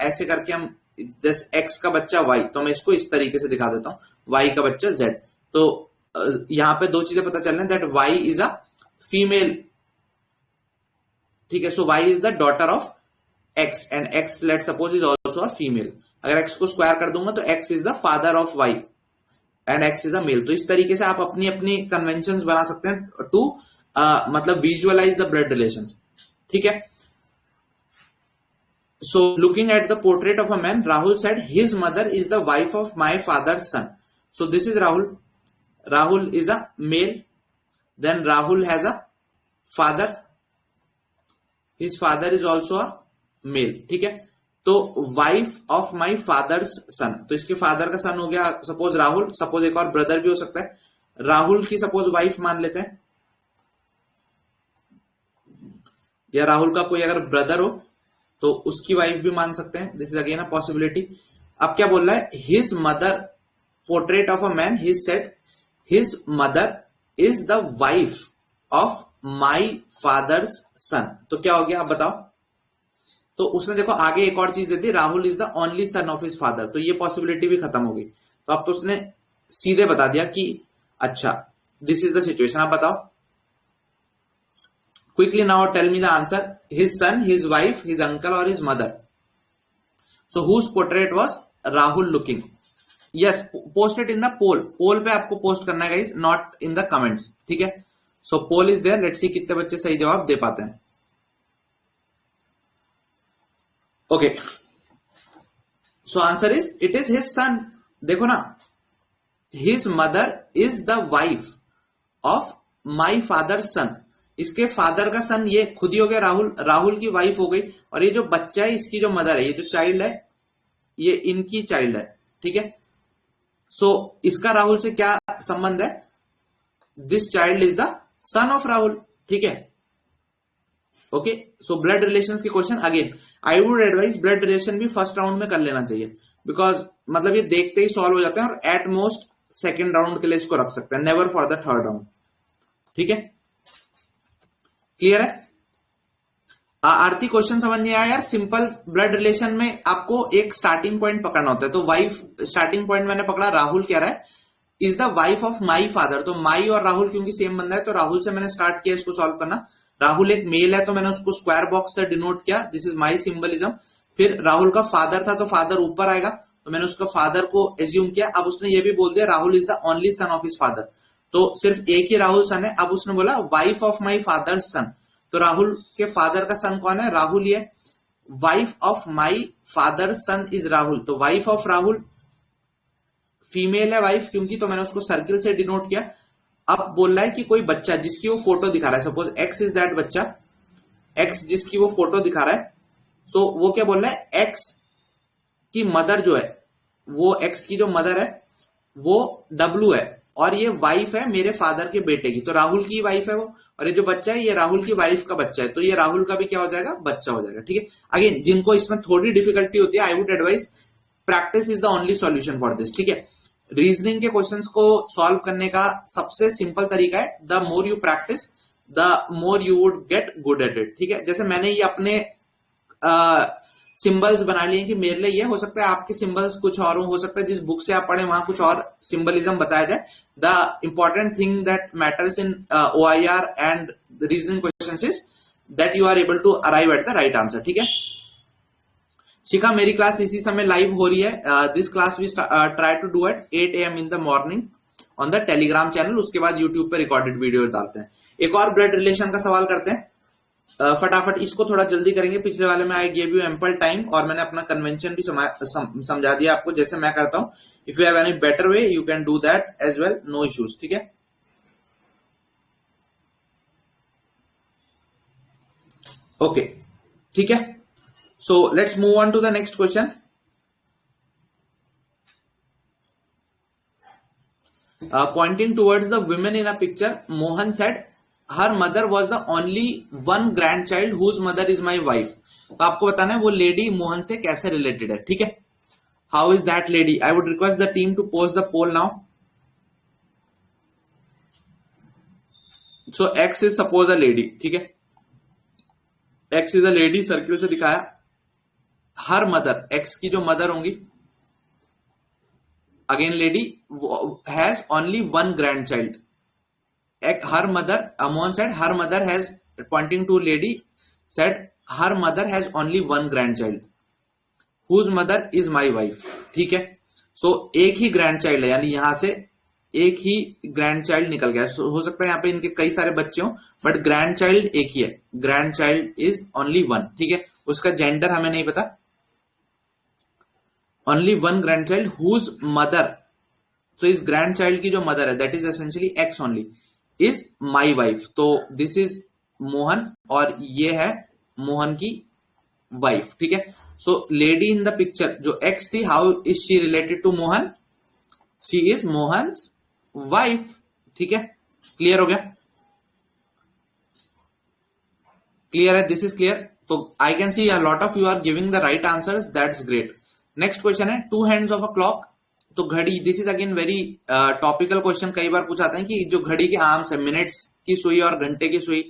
ऐसे करके हम, जैसे एक्स का बच्चा वाई तो मैं इसको इस तरीके से दिखा देता हूं, वाई का बच्चा जेड. तो यहां पे दो चीजें पता चल रही हैं, that Y is a female. ठीक है. So Y is the daughter of x and x let's suppose is also a female. अगर x को स्क्वायर कर दूंगा तो x is the father of y and x is a male. तो इस तरीके से आप अपनी अपनी कन्वेंशंस बना सकते हैं टू मतलब विजुअलाइज द ब्लड रिलेशंस. ठीक है. So looking at the portrait of a man, Rahul said his mother is the wife of my father's son. So this is Rahul. Rahul is a male. Then Rahul has a father. His father is also a male. ठीक है. तो wife of my father's son, तो इसके father का सन हो गया suppose Rahul. Suppose एक और ब्रदर भी हो सकता है, राहुल की सपोज वाइफ मान लेते हैं, या राहुल का कोई अगर ब्रदर हो तो उसकी वाइफ भी मान सकते हैं. This is again a possibility. अब क्या बोल रहा है? His mother, portrait of a man, he said his mother is the wife of my father's son. तो क्या हो गया आप बताओ. तो उसने देखो आगे एक और चीज दे दी, Rahul is the only son of his father. तो ये पॉसिबिलिटी भी खत्म हो गई. तो अब तो उसने सीधे बता दिया कि अच्छा दिस इज द सिचुएशन. आप बताओ quickly now, tell me the answer. His son, his wife, his uncle और his mother. So whose portrait was Rahul looking? Yes, post it in the poll. Poll पे आपको पोस्ट करना है guys, not in the comments. ठीक है. So poll is there. Let's see कितने बच्चे सही जवाब दे पाते हैं. Okay, so answer is it is his son. देखो ना, his mother is the wife of my father son. इसके फादर का सन ये खुद ही हो गया राहुल, राहुल की वाइफ हो गई. और ये जो बच्चा है इसकी जो मदर है, ये जो चाइल्ड है ये इनकी चाइल्ड है. ठीक है. सो इसका राहुल से क्या संबंध है? This child is the son of Rahul. ठीक है. ओके. सो ब्लड रिलेशंस के question again I would advise blood relation भी फर्स्ट राउंड में कर लेना चाहिए, बिकॉज मतलब ये देखते ही सॉल्व हो जाते हैं, और एट मोस्ट सेकेंड राउंड के लिए इसको रख सकते हैं, never for the third round. ठीक है. क्लियर है. आरती क्वेश्चन समझ नहीं आया यार? सिंपल ब्लड रिलेशन में आपको एक स्टार्टिंग पॉइंट पकड़ना होता है. तो वाइफ स्टार्टिंग पॉइंट मैंने पकड़ा, राहुल कह रहा है is the wife of my father. तो माई और राहुल क्योंकि सेम बंदा है तो राहुल से मैंने स्टार्ट किया इसको सॉल्व करना. राहुल एक मेल है तो मैंने उसको स्क्वायर बॉक्स से डिनोट किया, दिस इज माई सिंबलिज्म. फिर राहुल का फादर था तो फादर ऊपर आएगा, तो मैंने उसका फादर को एज्यूम किया. अब उसने ये भी बोल दिया Rahul is the only son of his father, तो सिर्फ एक ही राहुल सन है. अब उसने बोला वाइफ ऑफ माई फादर सन, तो राहुल के फादर का सन कौन है? राहुल. ये wife of my father son is Rahul, तो वाइफ ऑफ राहुल फीमेल है वाइफ क्योंकि, तो मैंने उसको सर्किल से डिनोट किया. अब बोल रहा है कि कोई बच्चा जिसकी वो फोटो दिखा रहा है, सपोज एक्स इज दैट बच्चा, एक्स जिसकी वो फोटो दिखा रहा है, सो वो क्या बोल रहा है, एक्स की मदर जो है, वो एक्स की जो मदर है वो डब्लू है, और ये वाइफ है मेरे फादर के बेटे की, तो राहुल की वाइफ है वो, और ये जो बच्चा है ये राहुल की वाइफ का बच्चा है, तो ये राहुल का भी क्या हो जाएगा, बच्चा हो जाएगा। ठीक है, अगेन जिनको इसमें थोड़ी डिफिकल्टी होती है, I would advise practice is the only solution for this. ठीक है, रीजनिंग के क्वेश्चंस को सॉल्व करने का सबसे सिंपल तरीका है, the more you practice the more you would get good at it. ठीक है, जैसे मैंने ये अपने सिंबल्स बना लिए कि मेरे लिए ये हो सकता है, आपके सिंबल्स कुछ और हो सकता है, जिस बुक से आप पढ़े वहां कुछ और सिंबलिज्म बताया जाए। The important thing that matters in OIR and reasoning questions is that you are able to arrive at the right answer. ठीक है, शिखा मेरी क्लास इसी समय लाइव हो रही है। This class we try to do at 8 AM in the morning on the Telegram channel, उसके बाद यूट्यूब पे रिकॉर्डेड वीडियो डालते हैं। एक और ब्लड रिलेशन का सवाल करते हैं, फटाफट इसको थोड़ा जल्दी करेंगे। पिछले वाले में I give you ample time, और मैंने अपना कन्वेंशन भी समझा दिया आपको जैसे मैं करता हूं। If you have any better way you can do that as well, no issues. ठीक है, ओके ठीक है, so let's move on to the next question. Pointing towards the women in a picture, Mohan said her mother was the only one grandchild whose mother is my wife. तो आपको बताना है वो lady Mohan से कैसे related है। ठीक है, how is that lady? I would request the team to post the poll now. So X is suppose a lady. ठीक है, X is a lady, circle से दिखाया। हर मदर, एक्स की जो मदर होंगी, again lady, has only one grand child. her mother, Mohan said her mother has, pointing to lady, said her mother has only one grandchild whose mother is my wife. ठीक है, सो एक ही grand child है, यानी यहां से एक ही grand child निकल गया। हो सकता है यहाँ पे इनके कई सारे बच्चे हों, बट ग्रैंड चाइल्ड एक ही है, grand child is only one. ठीक है, उसका जेंडर हमें नहीं पता, only one grand child whose mother, तो इस ग्रैंड चाइल्ड की जो मदर है that is essentially X only, is my wife. तो दिस इज मोहन और ये है मोहन की वाइफ। ठीक है, so lady in the picture जो एक्स थी, how is she related to Mohan? She is Mohan's wife. ठीक है, क्लियर हो गया? क्लियर है? This is clear. तो I can see a lot of you are giving the right answers, that's great. Next question है, two hands of a clock, तो घड़ी, this is again very topical question. कई बार पूछाते हैं कि जो घड़ी के आर्म्स है, मिनट्स की सुई और घंटे की सुई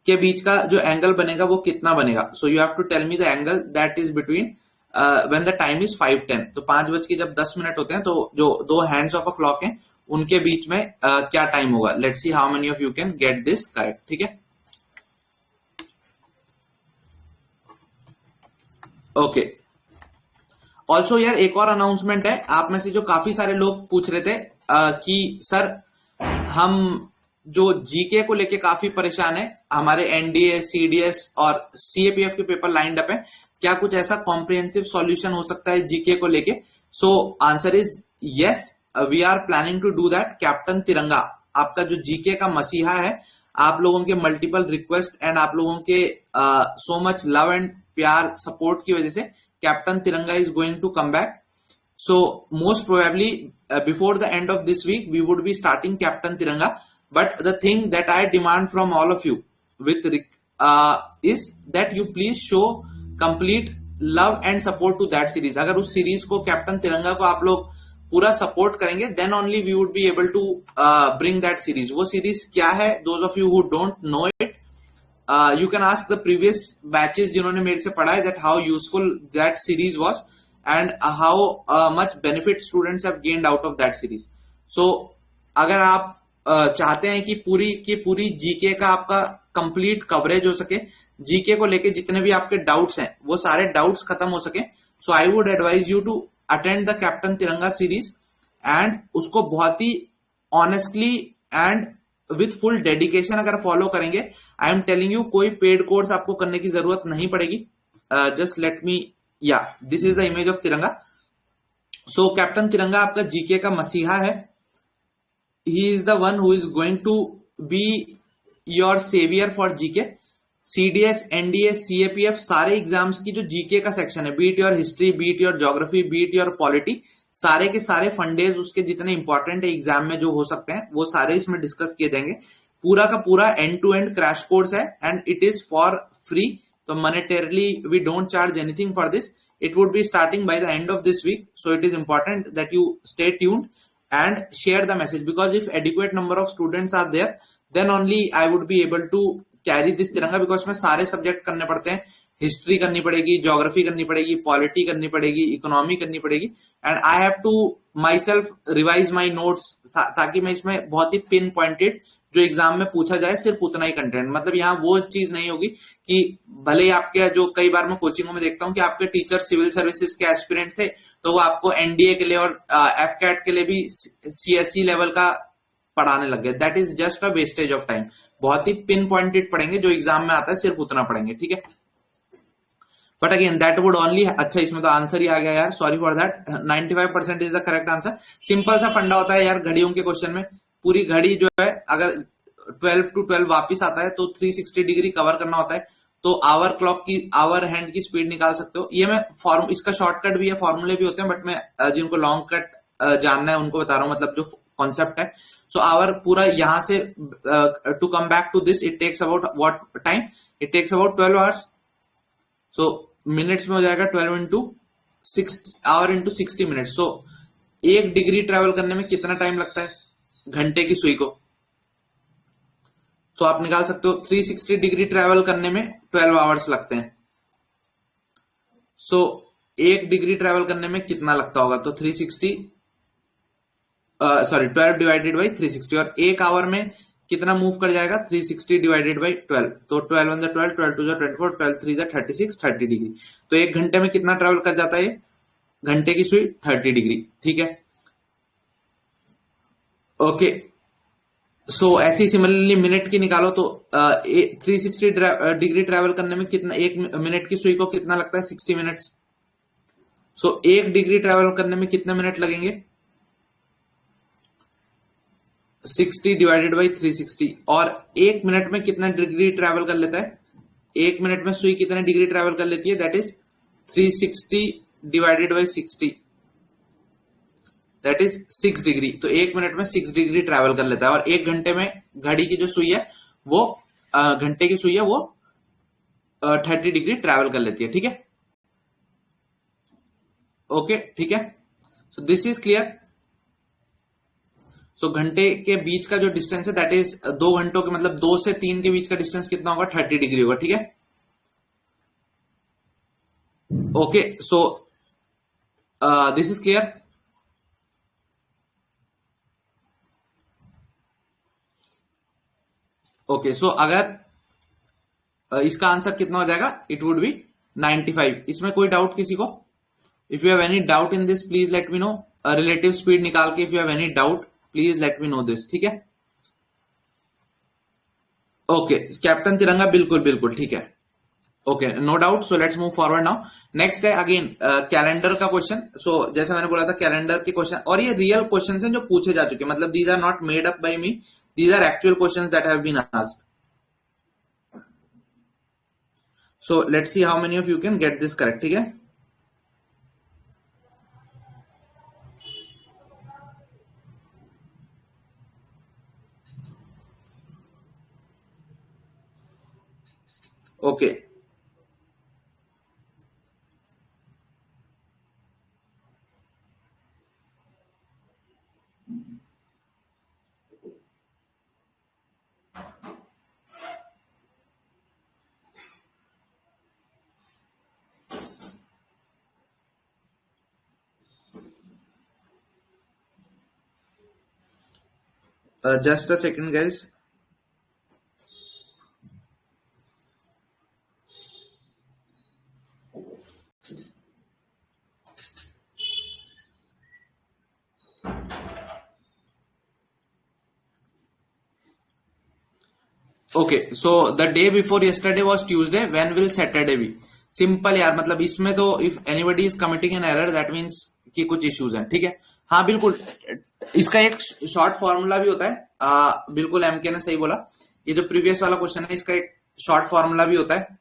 के बीच का जो एंगल बनेगा वो कितना बनेगा? So you have to tell me the angle that is between when the time is 5:10। तो 5:10 होते हैं, तो जो दो हैंड्स ऑफ अ क्लॉक हैं उनके बीच में क्या टाइम होगा? Let's see how many of you can get this correct. ठीक है, ओके। ऑल्सो यार एक और अनाउंसमेंट है, आप में से जो काफी सारे लोग पूछ रहे थे कि सर हम जो जीके को लेके काफी परेशान है, हमारे एनडीए, सीडीएस और सीएपीएफ के पेपर लाइंड अप है, क्या कुछ ऐसा कॉम्प्रिहेंसिव सॉल्यूशन हो सकता है जीके को लेके? So answer is yes, we are planning to do that. Captain Tiranga आपका जो जीके का मसीहा है, आप लोगों के मल्टीपल रिक्वेस्ट एंड आप लोगों के सो मच लव एंड प्यार सपोर्ट की वजह से Captain Tiranga is going to come back. So most probably before the end of this week we would be starting Captain Tiranga. But the thing that I demand from all of you with is that you please show complete love and support to that series. अगर उस series को captain तिरंगा को आप लोग पूरा support करेंगे, then only we would be able to bring that series. वो सीरीज क्या है? Those of you who don't know it, you can ask the previous batches जिन्होंने मेरे से पढ़ा है, that how useful that series was and how much benefit students have gained out of that series. So अगर आप चाहते हैं कि पूरी जीके का आपका कंप्लीट कवरेज हो सके, जीके को लेके जितने भी आपके डाउट्स हैं वो सारे डाउट्स खत्म हो सके, so I would advise you to attend the Captain Tiranga series and उसको बहुत ही honestly and with full dedication अगर फॉलो करेंगे, आई एम टेलिंग यू कोई पेड कोर्स आपको करने की जरूरत नहीं पड़ेगी। Just let me, yeah this is the image of Tiranga. So captain Tiranga आपका जीके का मसीहा है, he is the one who is going to be your saviour for GK. CDS, NDA, CAPF सारे एग्जाम्स की जो जीके का सेक्शन है, beat your history, beat your geography, beat your polity, सारे के सारे फंडेज उसके जितने इंपॉर्टेंट है एग्जाम में जो हो सकते हैं वो सारे इसमें डिस्कस किए जाएंगे। पूरा का पूरा end to end crash course है and it is for free. तो monetarily we don't charge anything for this. It would be starting by the end of this week, so it is important that you stay tuned and share the message, because if adequate number of students are there, then only I would be able to carry this तिरंगा, because में सारे subject करने पड़ते हैं, history करनी पड़ेगी, geography करनी पड़ेगी, पॉलिटी करनी पड़ेगी, इकोनॉमी करनी पड़ेगी, and I have to myself revise my notes, ताकि मैं इसमें बहुत ही पिन पॉइंटेड जो एग्जाम में पूछा जाए सिर्फ उतना ही कंटेंट, मतलब यहाँ वो चीज नहीं होगी कि भले ही आपके, जो कई बार मैं कोचिंगों में देखता हूँ कि आपके टीचर सिविल सर्विसेज के एस्पिरेंट थे तो वो आपको एनडीए के लिए और एफ कैट के लिए भी सीएससी लेवल का पढ़ाने लग गए। That is just a wastage of time. बहुत ही पिन पॉइंटेड पढ़ेंगे, जो एग्जाम में आता है सिर्फ उतना पढ़ेंगे, ठीक है। But again that would only, अच्छा इसमें तो आंसर ही आ गया यार, sorry for that. 95% is the correct answer. Simple सा फंडा होता है यार घड़ियों के क्वेश्चन में। पूरी घड़ी जो है अगर 12 to 12 वापिस आता है तो 360 डिग्री कवर करना होता है, तो आवर क्लॉक की, आवर हैंड की स्पीड निकाल सकते हो। ये मैं इसका शॉर्टकट भी है, फॉर्मूले भी होते हैं, बट मैं जिनको लॉन्ग कट जानना है उनको बता रहा हूं, मतलब जो कॉन्सेप्ट है। सो आवर पूरा यहां से to come back to this it takes about what time, it takes about 12 hours. So minutes में हो जाएगा 12 into 6 hour into 60 minutes. So 1 degree travel करने में कितना टाइम लगता है घंटे की सुई को? तो आप निकाल सकते हो 360 डिग्री ट्रेवल करने में 12 आवर्स लगते हैं। सो 1 डिग्री ट्रेवल करने में कितना लगता होगा? तो 12 डिवाइडेड बाई 360, और 1 आवर में कितना मूव कर जाएगा? 360 डिवाइडेड बाई 12, तो 12 1 12, 12 2 24, 12 3 36, 30 डिग्री। तो 1 घंटे में कितना ट्रेवल कर जाता है? घंटे की सुई 30 डिग्री, ठीक है। ओके, सो ऐसी सिमिलरली मिनट की निकालो तो 360 डिग्री ट्रेवल करने में कितना, 1 मिनट की सुई को कितना लगता है? 60 मिनट्स। सो 1 डिग्री ट्रेवल करने में कितने मिनट लगेंगे? 60 डिवाइडेड बाई 360, और 1 मिनट में कितना डिग्री ट्रेवल कर लेता है? 1 मिनट में सुई कितने डिग्री ट्रेवल कर लेती है? That is 360 divided by 60, that is 6 degree. तो 1 मिनट में 6 डिग्री ट्रेवल कर लेता है, और 1 घंटे में घड़ी की जो सुई है वो घंटे की सुई है वो 30 डिग्री ट्रेवल कर लेती है, ठीक है। ओके, ठीक है। So this is clear. So घंटे के बीच का जो डिस्टेंस है दैट इज 2 घंटों के, मतलब 2 से 3 के बीच का डिस्टेंस कितना होगा? 30 डिग्री होगा, ठीक है। Okay, so this is clear. Okay, so अगर इसका आंसर कितना हो जाएगा? It would be 95। इसमें कोई डाउट किसी को? If you have any doubt in this please let me know. Relative speed निकाल के if you have any doubt please let me know this, ठीक है। ओके, कैप्टन तिरंगा, बिल्कुल बिल्कुल ठीक है। Okay, no doubt. So let's move forward now. Next है again calendar का क्वेश्चन। सो जैसे मैंने बोला था कैलेंडर के क्वेश्चन, और ये रियल क्वेश्चन हैं जो पूछे जा चुके हैं, मतलब these are not made up by me, these are actual question that have been asked. So let's see how many of you can get this correct, ठीक है। Okay, just a second guys. Okay, so the day before yesterday was Tuesday, when will Saturday be? Simple यार, मतलब इसमें तो if anybody is committing an error that means कि कुछ issues हैं, ठीक है। हाँ बिल्कुल, इसका एक शॉर्ट फॉर्मूला भी होता है। बिल्कुल एमके ने सही बोला। ये जो प्रीवियस वाला क्वेश्चन है इसका एक शॉर्ट फॉर्मूला भी होता है।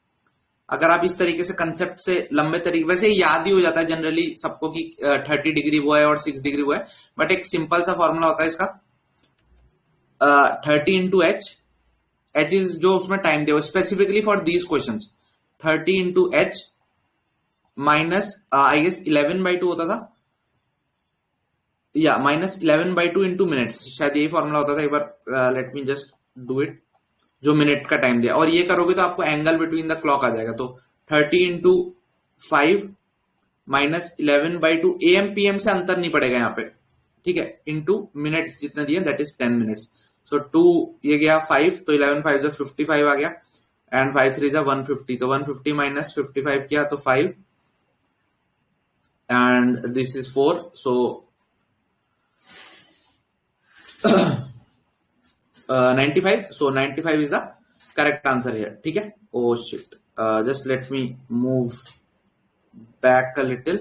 अगर आप इस तरीके से कंसेप्ट से लंबे तरीके, वैसे याद ही हो जाता है जनरली सबको कि 30 डिग्री वो है और 6 डिग्री वो है, बट एक सिंपल सा फॉर्मूला होता है इसका, 30 इंटू एच, एच इज जो उसमें टाइम दिया specifically for these question, 30 into H minus I guess 11/2 होता था, या माइनस 11/2 इंटू मिनट्स, शायद यही फॉर्मूला होता था। एक बार let me just do it, जो मिनट का टाइम दिया, और ये करोगे तो आपको एंगल बिटवीन द क्लॉक आ जाएगा। तो 30 इंटू 5 माइनस 11/2, AM PM से अंतर नहीं पड़ेगा यहाँ पे, ठीक है, इंटू मिनट्स जितना दिया दैट इज 10 मिनट्स। सो 2 ये गया 5, तो 11 5 55 आ गया, एंड 5 3 150, तो 150 माइनस 55 किया तो 5, and this is 4, so 95, so 95 is the correct answer here, ठीक है। oh shit, just let me move back a little,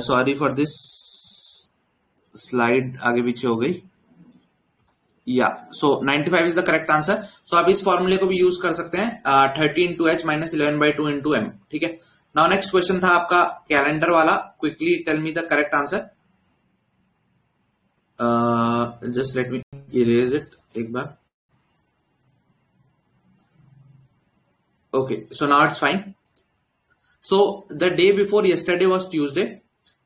sorry for this, slide आगे पीछे हो गई, या सो 95 इज द करेक्ट आंसर। सो आप इस फॉर्मूले को भी यूज कर सकते हैं, 30 into H minus 11/2 into M, ठीक है। नाउ नेक्स्ट क्वेश्चन था आपका कैलेंडर वाला, quickly tell me the correct answer, just let me erase it एक बार, okay, so now it's fine. So the day before yesterday was Tuesday,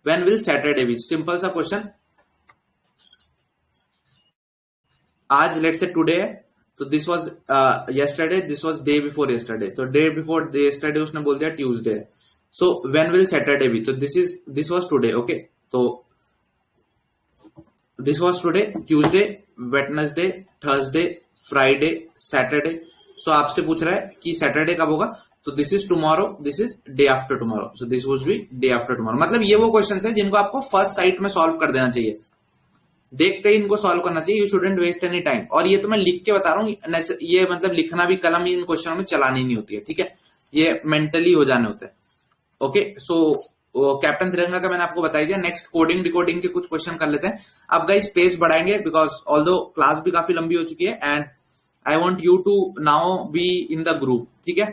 when will Saturday be? Simple सा question, आज लेट से today है, तो this was yesterday, this was day before yesterday, तो day before yesterday उसने बोल दिया Tuesday, so when will Saturday be, तो दिस वाज टुडे, ओके, तो this was today, Tuesday, Wednesday, Thursday, Friday, Saturday. So आपसे पूछ रहा है कि सैटरडे कब होगा, तो this is tomorrow, this is day after tomorrow, so this would be day after tomorrow. मतलब ये वो क्वेश्चंस है जिनको आपको फर्स्ट साइट में सॉल्व कर देना चाहिए, देखते ही इनको सॉल्व करना चाहिए, you shouldn't waste any time. और ये तो मैं लिख के बता रहा हूँ, ये मतलब लिखना भी, कलम इन क्वेश्चनों में चलानी नहीं होती है, ठीक है, ये मेंटली हो जाने होते हैं, ओके। सो कैप्टन तिरंगा का मैंने आपको बता दिया। नेक्स्ट कोडिंग डिकोडिंग के कुछ क्वेश्चन कर लेते हैं। अब गाइस पेस बढ़ाएंगे बिकॉज ऑल्दो क्लास भी काफी लंबी हो चुकी है, and I want you to now be in the group, ठीक है।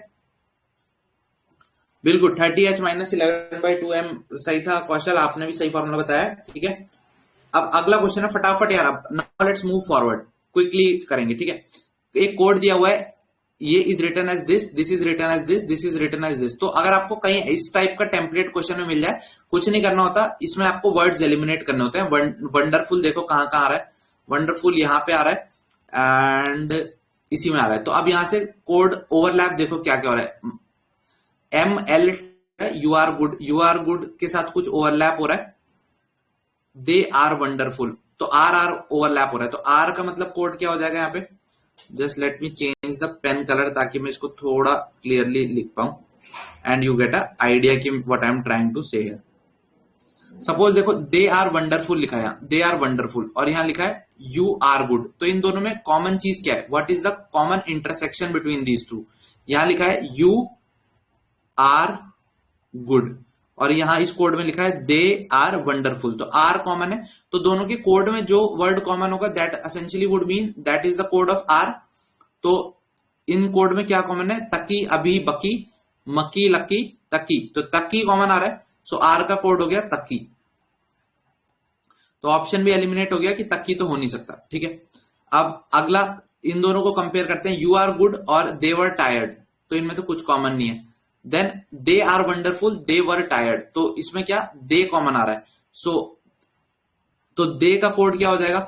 बिल्कुल 30h माइनस 11/2m सही था कौशल, आपने भी सही फॉर्मूला बताया, ठीक है। अब अगला क्वेश्चन है फटाफट यार, अब now let's move forward, quickly करेंगे, ठीक है। एक कोड दिया हुआ है, ये is written as this, this is written as this, this is written as this. तो अगर आपको कहीं इस टाइप का टेम्पलेट क्वेश्चन में मिल जाए, कुछ नहीं करना होता, इसमें आपको वर्ड्स एलिमिनेट करने होते हैं। वंडरफुल देखो कहां कहां आ रहा है, वंडरफुल यहाँ पे आ रहा है, एंड इसी में आ रहा है। तो अब यहां से कोड ओवरलैप देखो क्या क्या हो रहा है, ML यू आर गुड के साथ कुछ ओवरलैप हो रहा है, दे आर वंडरफुल, तो आर ओवरलैप हो रहा है। तो आर का मतलब कोड क्या हो जाएगा यहाँ पे, just let me change the pen colour ताकि मैं इसको थोड़ा क्लियरली लिख पाऊं, and you get a idea कि what I am trying to say here. Suppose देखो दे आर वंडरफुल लिखा है, यहाँ दे आर वंडरफुल, और यहाँ लिखा है यू आर गुड, तो इन दोनों में कॉमन चीज क्या है, what is the common intersection between these two. यहाँ लिखा है यू आर गुड, और यहां इस कोड में लिखा है दे आर वंडरफुल, तो आर कॉमन है, तो दोनों के कोड में जो वर्ड कॉमन होगा that essentially would mean that is the code of are. तो इन कोड में क्या कॉमन है, तकी अभी बकी, मकी लकी तकी, तो तकी कॉमन आ रहा है, सो आर का कोड हो गया तकी। तो ऑप्शन भी एलिमिनेट हो गया कि तकी तो हो नहीं सकता, ठीक है। अब अगला इन दोनों को कंपेयर करते हैं, यू आर गुड और दे वर टायर्ड, तो इनमें तो कुछ कॉमन नहीं है। Then they are wonderful, they were tired, तो इसमें क्या दे कॉमन आ रहा है, सो तो दे का कोड क्या हो जाएगा,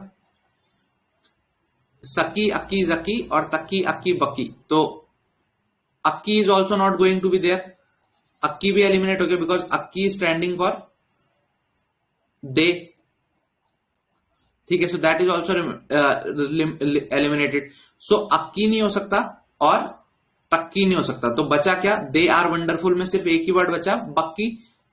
सकी अक्की जकी और तक्की अक्की बकी, तो Akki is also not going to be there, Akki भी एलिमिनेट हो गया because Akki standing for they, ठीक है। So that is also eliminated, so Akki नहीं हो सकता और टक्की नहीं हो सकता, तो बचा क्या, दे आर वंडरफुल में सिर्फ एक ही वर्ड बचा बक्की,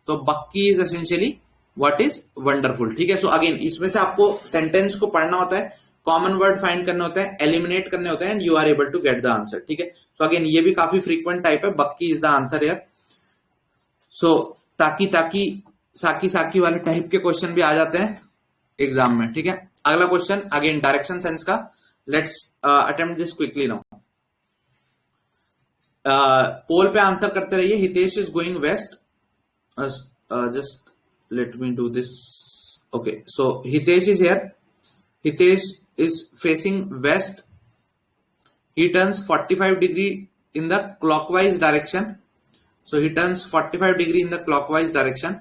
तो बक्की is essentially what is wonderful, ठीक है। सो अगेन इसमें से आपको सेंटेंस को पढ़ना होता है, कॉमन वर्ड फाइंड करने होते हैं, एलिमिनेट करने होते हैं, and you are able to get the answer, ठीक है। सो अगेन ये भी काफी फ्रीक्वेंट टाइप है, बक्की इज द आंसर हियर। सो ताकी ताकी साकी साकी वाले टाइप के क्वेश्चन भी आ जाते हैं एग्जाम में, ठीक है। अगला क्वेश्चन अगेन डायरेक्शन सेंस का, let's attempt this quickly now. Poll पे आंसर करते रहिए. Hitesh is going west. Just let me do this. Okay, so Hitesh is here. Hitesh is facing west. He turns 45 degree in the clockwise direction. So he turns 45 degree in the clockwise direction,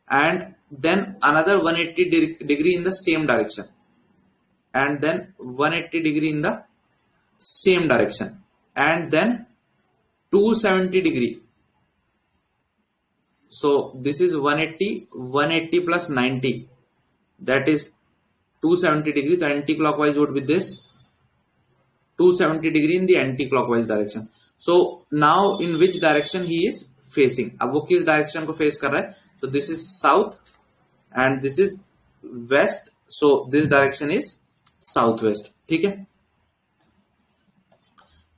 and then another 180 degree in the same direction, and then 180 degree in the same direction, and then 270 degree. So this is 180 plus 90, that is 270 degree. The anti-clockwise would be this, 270 degree in the anti-clockwise direction. So now in which direction he is facing? अब वो किस direction को face कर रहा है? So this is south and this is west. So this direction is southwest. ठीक है,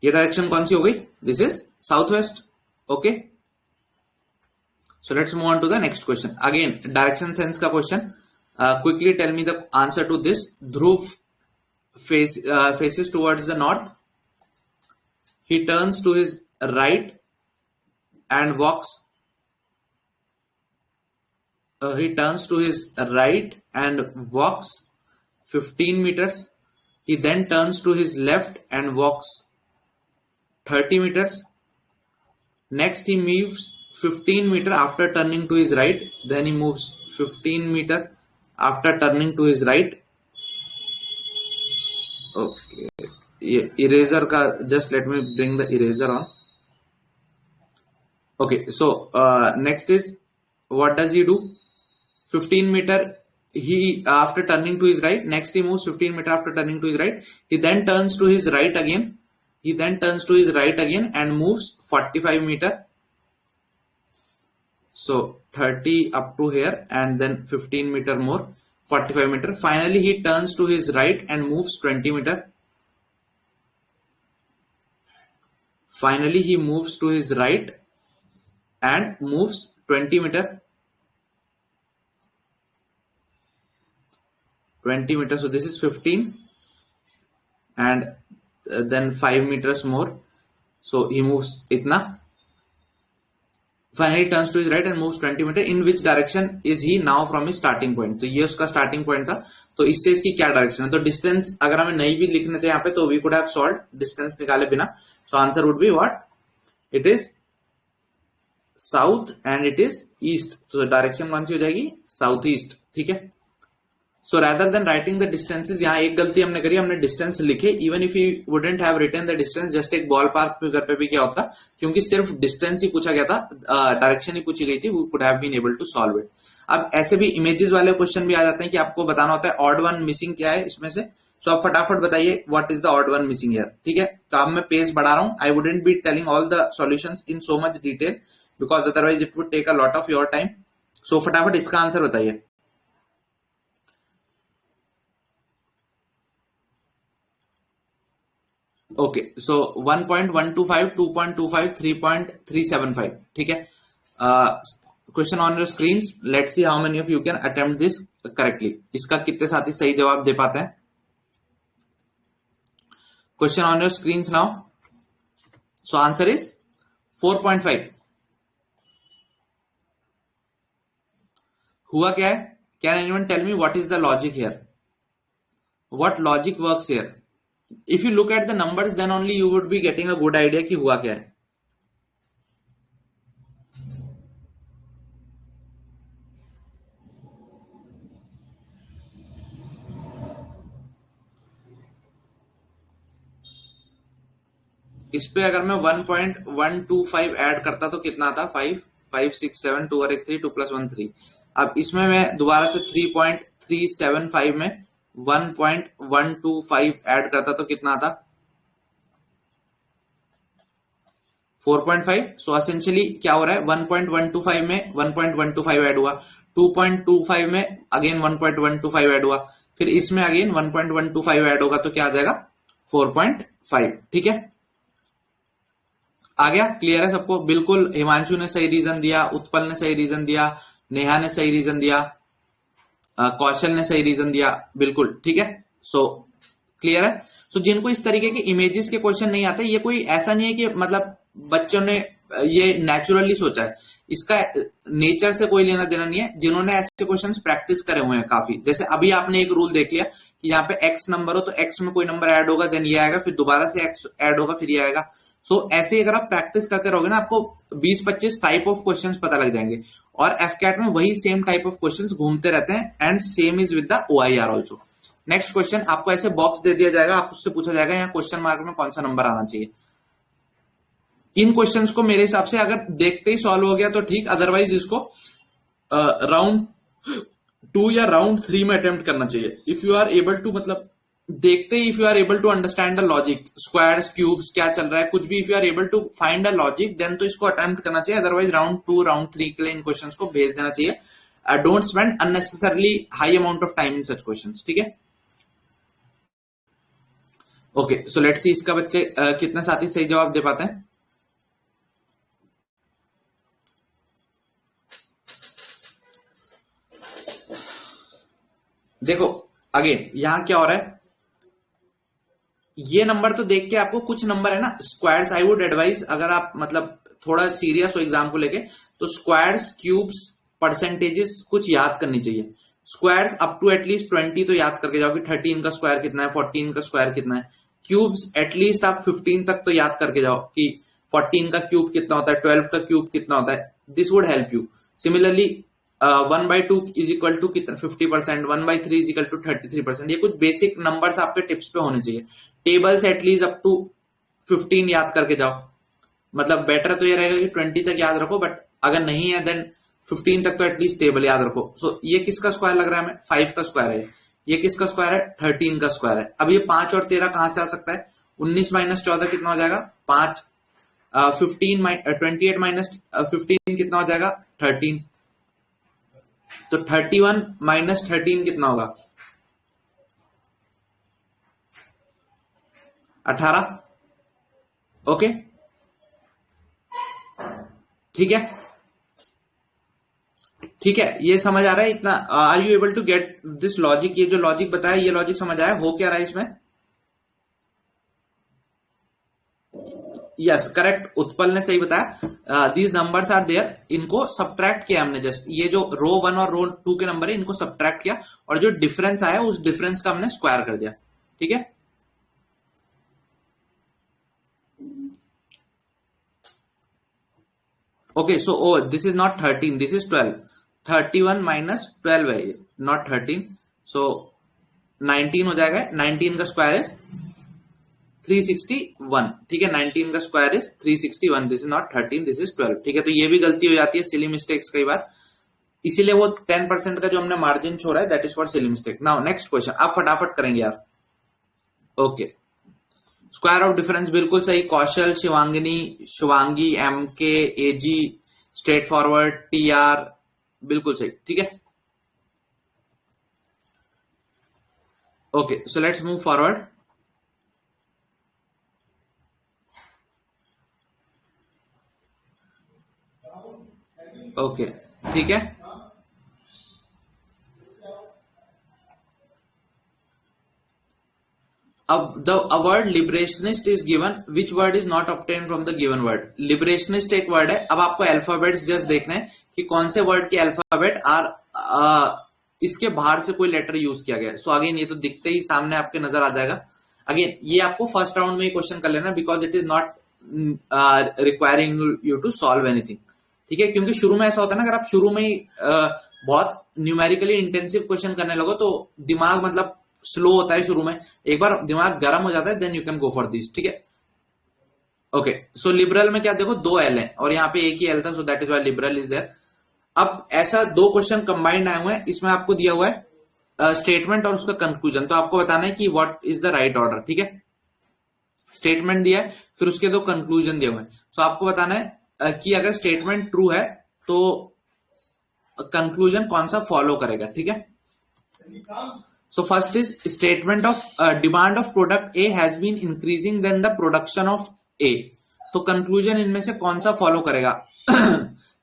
ये डायरेक्शन कौन सी हो गई? This is southwest. Okay. So let's move on to the next question. Again, direction sense का question. Quickly tell me the answer to this. Dhruv faces towards the north. He turns to his right and walks. He turns to his right and walks 15 meters. He then turns to his left and walks 30 meters. Next, he moves 15 meter after turning to his right. Then he moves 15 meter after turning to his right. Okay, eraser ka, just let me bring the eraser on. Okay, so next is, what does he do? 15 meter he after turning to his right. Next he moves 15 meter after turning to his right. He then turns to his right again. He then turns to his right again and moves 45 meter. So 30 up to here and then 15 meter more, 45 meter. Finally he turns to his right and moves 20 meter. Finally he moves to his right and moves 20 meter. 20 meters. So this is 15 and then 5 meters more. So he moves itna. Finally turns to his right and moves 20 meter. In which direction is he now from his starting point? तो ये उसका starting point था. तो इससे इसकी क्या direction है? तो डिस्टेंस अगर हमें नहीं भी लिखने थे यहाँ पे तो we could have solved distance निकाले बिना. So answer would be what? It is south and it is east. तो डायरेक्शन कौन सी हो जाएगी? South east. ठीक है. So rather than writing the distances, यहाँ एक गलती हमने करी, हमने डिस्टेंस लिखे. Even if you wouldn't have written the distance, just एक बॉल पार्क फिगर पे भी क्या होता, क्योंकि सिर्फ डिस्टेंस ही पूछा गया था, डायरेक्शन ही पूछी गई थी, we could have been able to solve it. अब ऐसे भी इमेजेस वाले क्वेश्चन भी आ जाते हैं कि आपको बताना होता है ऑड वन मिसिंग क्या है इसमें से. सो आप फटाफट बताइए what is the odd one missing here. ठीक है, तो अब मैं पेज बढ़ा रहा हूँ. I wouldn't be telling all the solutions in so much detail because otherwise it would take a lot of your time. So फटाफट इसका आंसर बताइए. Okay, so 1.125, 2.25, 3.375. ठीक है. Question on your screen. Let's see how many of you can attempt this correctly. इसका कितने साथी सही जवाब दे पाते हैं? Question on your screen now. So answer is 4.5. हुआ क्या है? Can anyone tell me what is the logic here? What logic works here? If you look at the numbers, then only you would be getting a good idea कि हुआ क्या है. इस पे अगर मैं 1.125 ऐड करता तो कितना था? 5, 5, 6, 7, 2 और 1 3, 2 + 1 3. अब इसमें मैं दोबारा से 3.375 में 1.125 ऐड करता तो कितना आता? 4.5. सो एसेंशियली क्या हो रहा है? 1.125 में 1.125 ऐड हुआ, 2.25 में अगेन 1.125 ऐड हुआ, फिर इसमें अगेन 1.125 ऐड होगा तो क्या आ जाएगा? 4.5. ठीक है, आ गया? क्लियर है सबको? बिल्कुल. हिमांशु ने सही रीजन दिया, उत्पल ने सही रीजन दिया, नेहा ने सही रीजन दिया, कौशल ने सही रीजन दिया. बिल्कुल ठीक है. सो क्लियर है. सो जिनको इस तरीके के इमेजेस के क्वेश्चन नहीं आते, ये कोई ऐसा नहीं है कि मतलब बच्चों ने ये नेचुरली सोचा है, इसका नेचर से कोई लेना देना नहीं है। जिन्होंने ऐसे क्वेश्चंस प्रैक्टिस करे हुए हैं काफी, जैसे अभी आपने एक रूल देख लिया कि यहाँ पे एक्स नंबर हो तो एक्स में कोई नंबर ऐड होगा, देन ये आएगा, फिर दोबारा से एक्स ऐड होगा, फिर ये आएगा। सो ऐसे ही अगर आप प्रैक्टिस करते रहोगे ना, आपको 20-25 टाइप ऑफ क्वेश्चंस पता लग जाएंगे। और एफकैट में वही सेम टाइप ऑफ क्वेश्चंस घूमते रहते हैं, and same is with the OIR also. Next question, आपको ऐसे बॉक्स दे दिया जाएगा, आप उससे पूछा जाएगा यहाँ क्वेश्चन मार्क में कौन सा नंबर आना चाहिए। इन क्वेश्चंस को मेरे हिसाब से अगर देखते ही सॉल्व हो गया तो ठीक, अदरवाइज इसको राउंड 2 या राउंड 3 में अटेम्प्ट करना चाहिए। If you are able to, मतलब देखते ही if you are able to understand the logic, squares cubes क्या चल रहा है, कुछ भी, if you are able to find a logic, then तो इसको अटेम्प्ट करना चाहिए। अदरवाइज राउंड 2 राउंड 3 के लिए इन क्वेश्चंस को भेज देना चाहिए। Don't spend unnecessarily high amount of time in such questions, ठीक है। ओके, सो लेट्स सी इसका बच्चे कितने साथी सही जवाब दे पाते हैं। देखो अगेन यहां क्या हो रहा है, ये नंबर तो देख के आपको, कुछ नंबर है ना स्क्वायर्स, आई वुड एडवाइज अगर आप मतलब थोड़ा सीरियस हो एग्जाम को लेके, तो स्क्वायर्स क्यूब्स परसेंटेजेस कुछ याद करनी चाहिए। स्क्वायर्स अप टू एटलीस्ट 20 तो याद करके जाओ कि 13 का स्क्वायर कितना है, 14 का स्क्वायर कितना है। क्यूब्स एटलीस्ट आप 15 तक तो याद करके जाओ कि 14 का क्यूब कितना होता है, 12 का क्यूब कितना होता है। This would help you. Similarly 1/2 is equal to कितना, 50%, 1/3 इज इक्वल टू 33%। ये कुछ बेसिक नंबर्स आपके टिप्स पे होने चाहिए। टेबल्स एटलीस्ट अप टू 15 याद करके जाओ। मतलब बेटर तो ये रहेगा कि 20 तक याद रखो, बट अगर नहीं है देन 15 तक तो एटलीस्ट टेबल याद रखो। सो ये किसका स्क्वायर लग रहा है हमें, 5 का स्क्वायर है। ये किसका स्क्वायर है, 13 का स्क्वायर है। अब ये 5 और 13 कहां से आ सकता है, 19 माइनस 14 कितना हो जाएगा, 5। 28 माइनस 15 कितना हो जाएगा, 13। तो 31 माइनस 13 कितना होगा, 18। ओके ठीक है, ठीक है, ये समझ आ रहा है इतना। Are you able to get this logic, ये जो लॉजिक बताया ये लॉजिक समझ आया, हो क्या रहा है इसमें। यस करेक्ट, उत्पल ने सही बताया। दीज नंबर्स आर देयर, इनको सब्ट्रैक्ट किया हमने जस्ट, ये जो रो 1 और रो 2 के नंबर है इनको सब्ट्रैक्ट किया, और जो डिफरेंस आया उस डिफरेंस का हमने स्क्वायर कर दिया, ठीक है। Okay so oh this is not 13, this is 12। 31 minus 12 है, नॉट 13, सो 19 हो जाएगा। 19 का स्क्वायर इज 361, ठीक है। 19 का square is 361, this is not 13, this is 12, ठीक है। तो ये भी गलती हो जाती है, सिली मिस्टेक्स कई बार, इसीलिए वो 10% का जो हमने मार्जिन छोड़ा है that is for silly mistake. Now next question, आप फटाफट करेंगे यार। ओके, स्क्वायर ऑफ डिफरेंस बिल्कुल सही, कौशल, Shivangini, Shivangi, M K, A G, straightforward, T R, बिल्कुल सही, ठीक है। Okay so let's move forward. Okay ठीक है, अब the word liberationist is given, which word is not obtain from the given word. Liberationist एक वर्ड है, अब आपको अल्फाबेट्स जस्ट देखने हैं कि कौन से वर्ड के अल्फाबेट आर इसके बाहर से कोई लेटर यूज किया गया है। सो अगेन ये तो दिखते ही सामने आपके नजर आ जाएगा। अगेन ये आपको फर्स्ट राउंड में ही क्वेश्चन कर लेना, because it is not requiring you to solve anything, ठीक है। क्योंकि शुरू में ऐसा होता है ना, अगर आप शुरू में ही बहुत न्यूमेरिकली इंटेंसिव क्वेश्चन करने लगो तो दिमाग मतलब स्लो होता है शुरू में, एक बार दिमाग गर्म हो जाता है then you can go for this, ठीक है। ओके सो लिबरल में क्या देखो, 2 एल है और यहाँ पे एक ही एल था, so that is why liberal is there. अब ऐसा 2 क्वेश्चन कंबाइंड आए हुए हैं, इसमें आपको दिया हुआ है स्टेटमेंट और उसका कंक्लूजन, तो आपको बताना है कि what is the right order, ठीक है। स्टेटमेंट दिया है, फिर उसके 2 कंक्लूजन दिए हुए हैं, सो आपको बताना है कि अगर स्टेटमेंट ट्रू है तो कंक्लूजन कौन सा फॉलो करेगा, ठीक है। So first is statement of demand of product A has been increasing than the production of A. तो कंक्लूजन इनमें से कौन सा फॉलो करेगा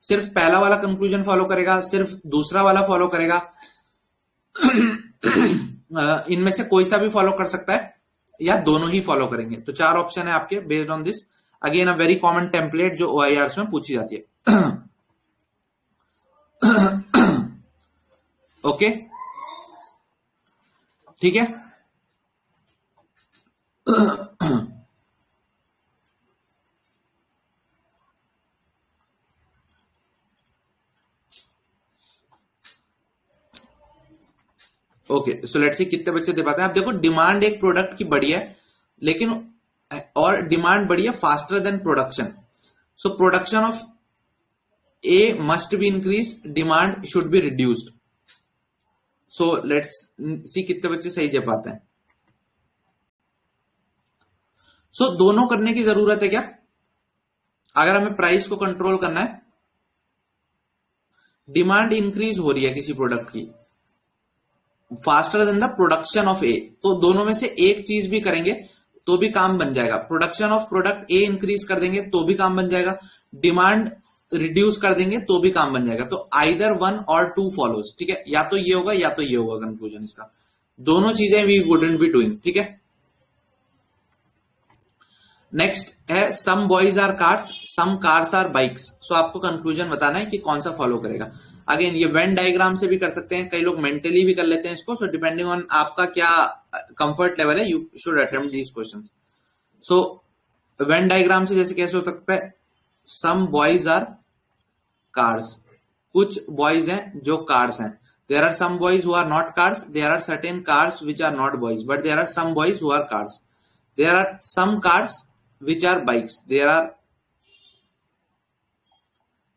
सिर्फ पहला वाला कंक्लूजन फॉलो करेगा, सिर्फ दूसरा वाला फॉलो करेगा इनमें से कोई सा भी फॉलो कर सकता है या दोनों ही फॉलो करेंगे। तो 4 ऑप्शन है आपके based on this. Again a very common template जो OIRs में पूछी जाती है। ओके, ठीक है। ओके, सो लेट्स सी कितने बच्चे दे पाते हैं। आप देखो डिमांड एक प्रोडक्ट की बड़ी है, लेकिन और डिमांड बड़ी है faster than production. So production of A must be increase, demand should be reduced. So let's see कितने बच्चे सही दे पाते हैं। सो दोनों करने की जरूरत है क्या? अगर हमें प्राइस को कंट्रोल करना है, डिमांड इंक्रीज हो रही है किसी प्रोडक्ट की faster than the production of A, तो दोनों में से एक चीज भी करेंगे तो भी काम बन जाएगा। Production of product A increase कर देंगे तो भी काम बन जाएगा, डिमांड रिड्यूस कर देंगे तो भी काम बन जाएगा। तो आइदर वन और टू फॉलोज, ठीक है, या तो ये होगा या तो ये होगा कंक्लूजन इसका। दोनों चीजें वी वुडंट बी डूइंग, ठीक है। नेक्स्ट है some boys are cars, some cars are bikes. So आपको कंक्लूजन बताना है कि कौन सा फॉलो करेगा। अगेन ये वेन डायग्राम से भी कर सकते हैं, कई लोग मेंटली भी कर लेते हैं इसको। सो डिपेंडिंग ऑन आपका क्या कंफर्ट लेवल है, you should attempt these questions. So when diagram से जैसे कैसे हो सकता है, सम बॉयज आर कार्स, कुछ बॉयज हैं जो कार्स हैं। There are some boys who are not cars, there are certain cars which are not boys, but there are some boys who are cars. There are some cars which are bikes, there are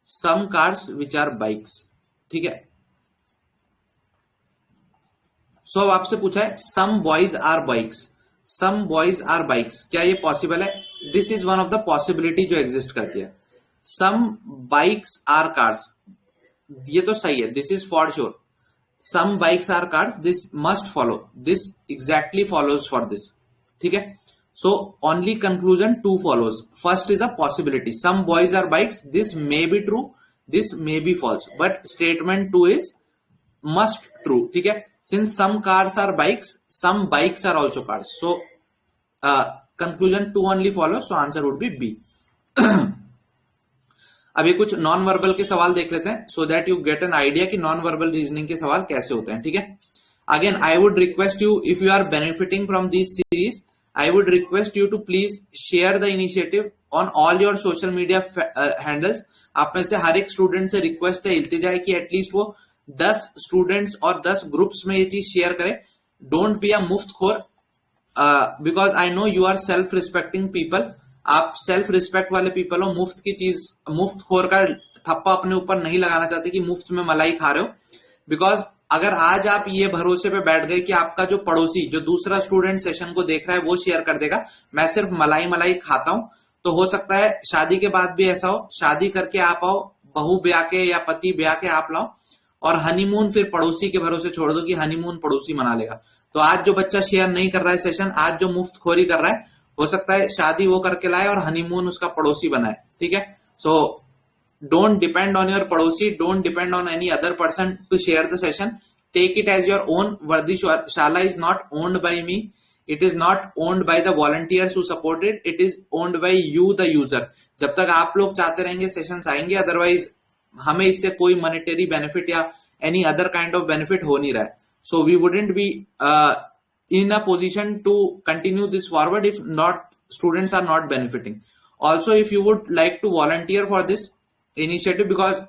some cars which are bikes, ठीक है। सो अब आपसे पूछा है some boys are bikes, some boys are bikes, क्या ये possible है? This is one of the possibility जो एग्जिस्ट करती है। some bikes are cars, ये तो सही है, this is for sure. some bikes are cars, this must follow, this exactly follows for this, ठीक है। So only conclusion 2 follows. First is a possibility. Some boys are bikes. This may be true. This may be false. But statement 2 is must true. ठीक है? Since some cars are bikes, some bikes are also cars. So conclusion 2 only follows. So answer would be B. अभी कुछ non verbal के सवाल देख लेते हैं, so that you get an idea कि नॉन वर्बल रीजनिंग के सवाल कैसे होते हैं, ठीक है? Again, I would request you, if you are benefiting from this series, I would request you to please share the initiative on all your social media handles. आप में से हर एक स्टूडेंट से रिक्वेस्ट है, इल्तिजा है कि एटलीस्ट वो 10 स्टूडेंट्स और 10 ग्रुप्स में ये चीज शेयर करे। डोंट बी अ मुफ्तखोर, because I know you are self respecting people. आप सेल्फ रिस्पेक्ट वाले पीपल हो, मुफ्त की चीज, मुफ्तखोर का थप्पा अपने ऊपर नहीं लगाना चाहते कि मुफ्त में मलाई खा रहे हो। बिकॉज अगर आज आप ये भरोसे पे बैठ गए कि आपका जो पड़ोसी, जो दूसरा स्टूडेंट सेशन को देख रहा है, वो शेयर कर देगा, मैं सिर्फ मलाई मलाई खाता हूं, तो हो सकता है शादी के बाद भी ऐसा हो। शादी करके आप आओ, बहू ब्याह के या पति ब्याह के आप लाओ, और हनीमून फिर पड़ोसी के भरोसे छोड़ दो कि हनीमून पड़ोसी मना लेगा। तो आज जो बच्चा शेयर नहीं कर रहा है सेशन, आज जो मुफ्तखोरी कर रहा है, हो सकता है शादी वो करके लाए और हनीमून उसका पड़ोसी बनाए, ठीक है। सो don't depend on your padosi, don't depend on any other person to share the session. Take it as your own. Vardi Shala is not owned by me, it is not owned by the volunteers who support it, it is owned by you the user. जब तक आप लोग चाहते रहेंगे sessions आएंगे, otherwise हमें इससे कोई मॉनेटरी बेनिफिट या any other kind of benefit हो नहीं रहा है। So we wouldn't be in a position to continue this forward if not students are not benefiting. Also, if you would like to volunteer for this initiative, because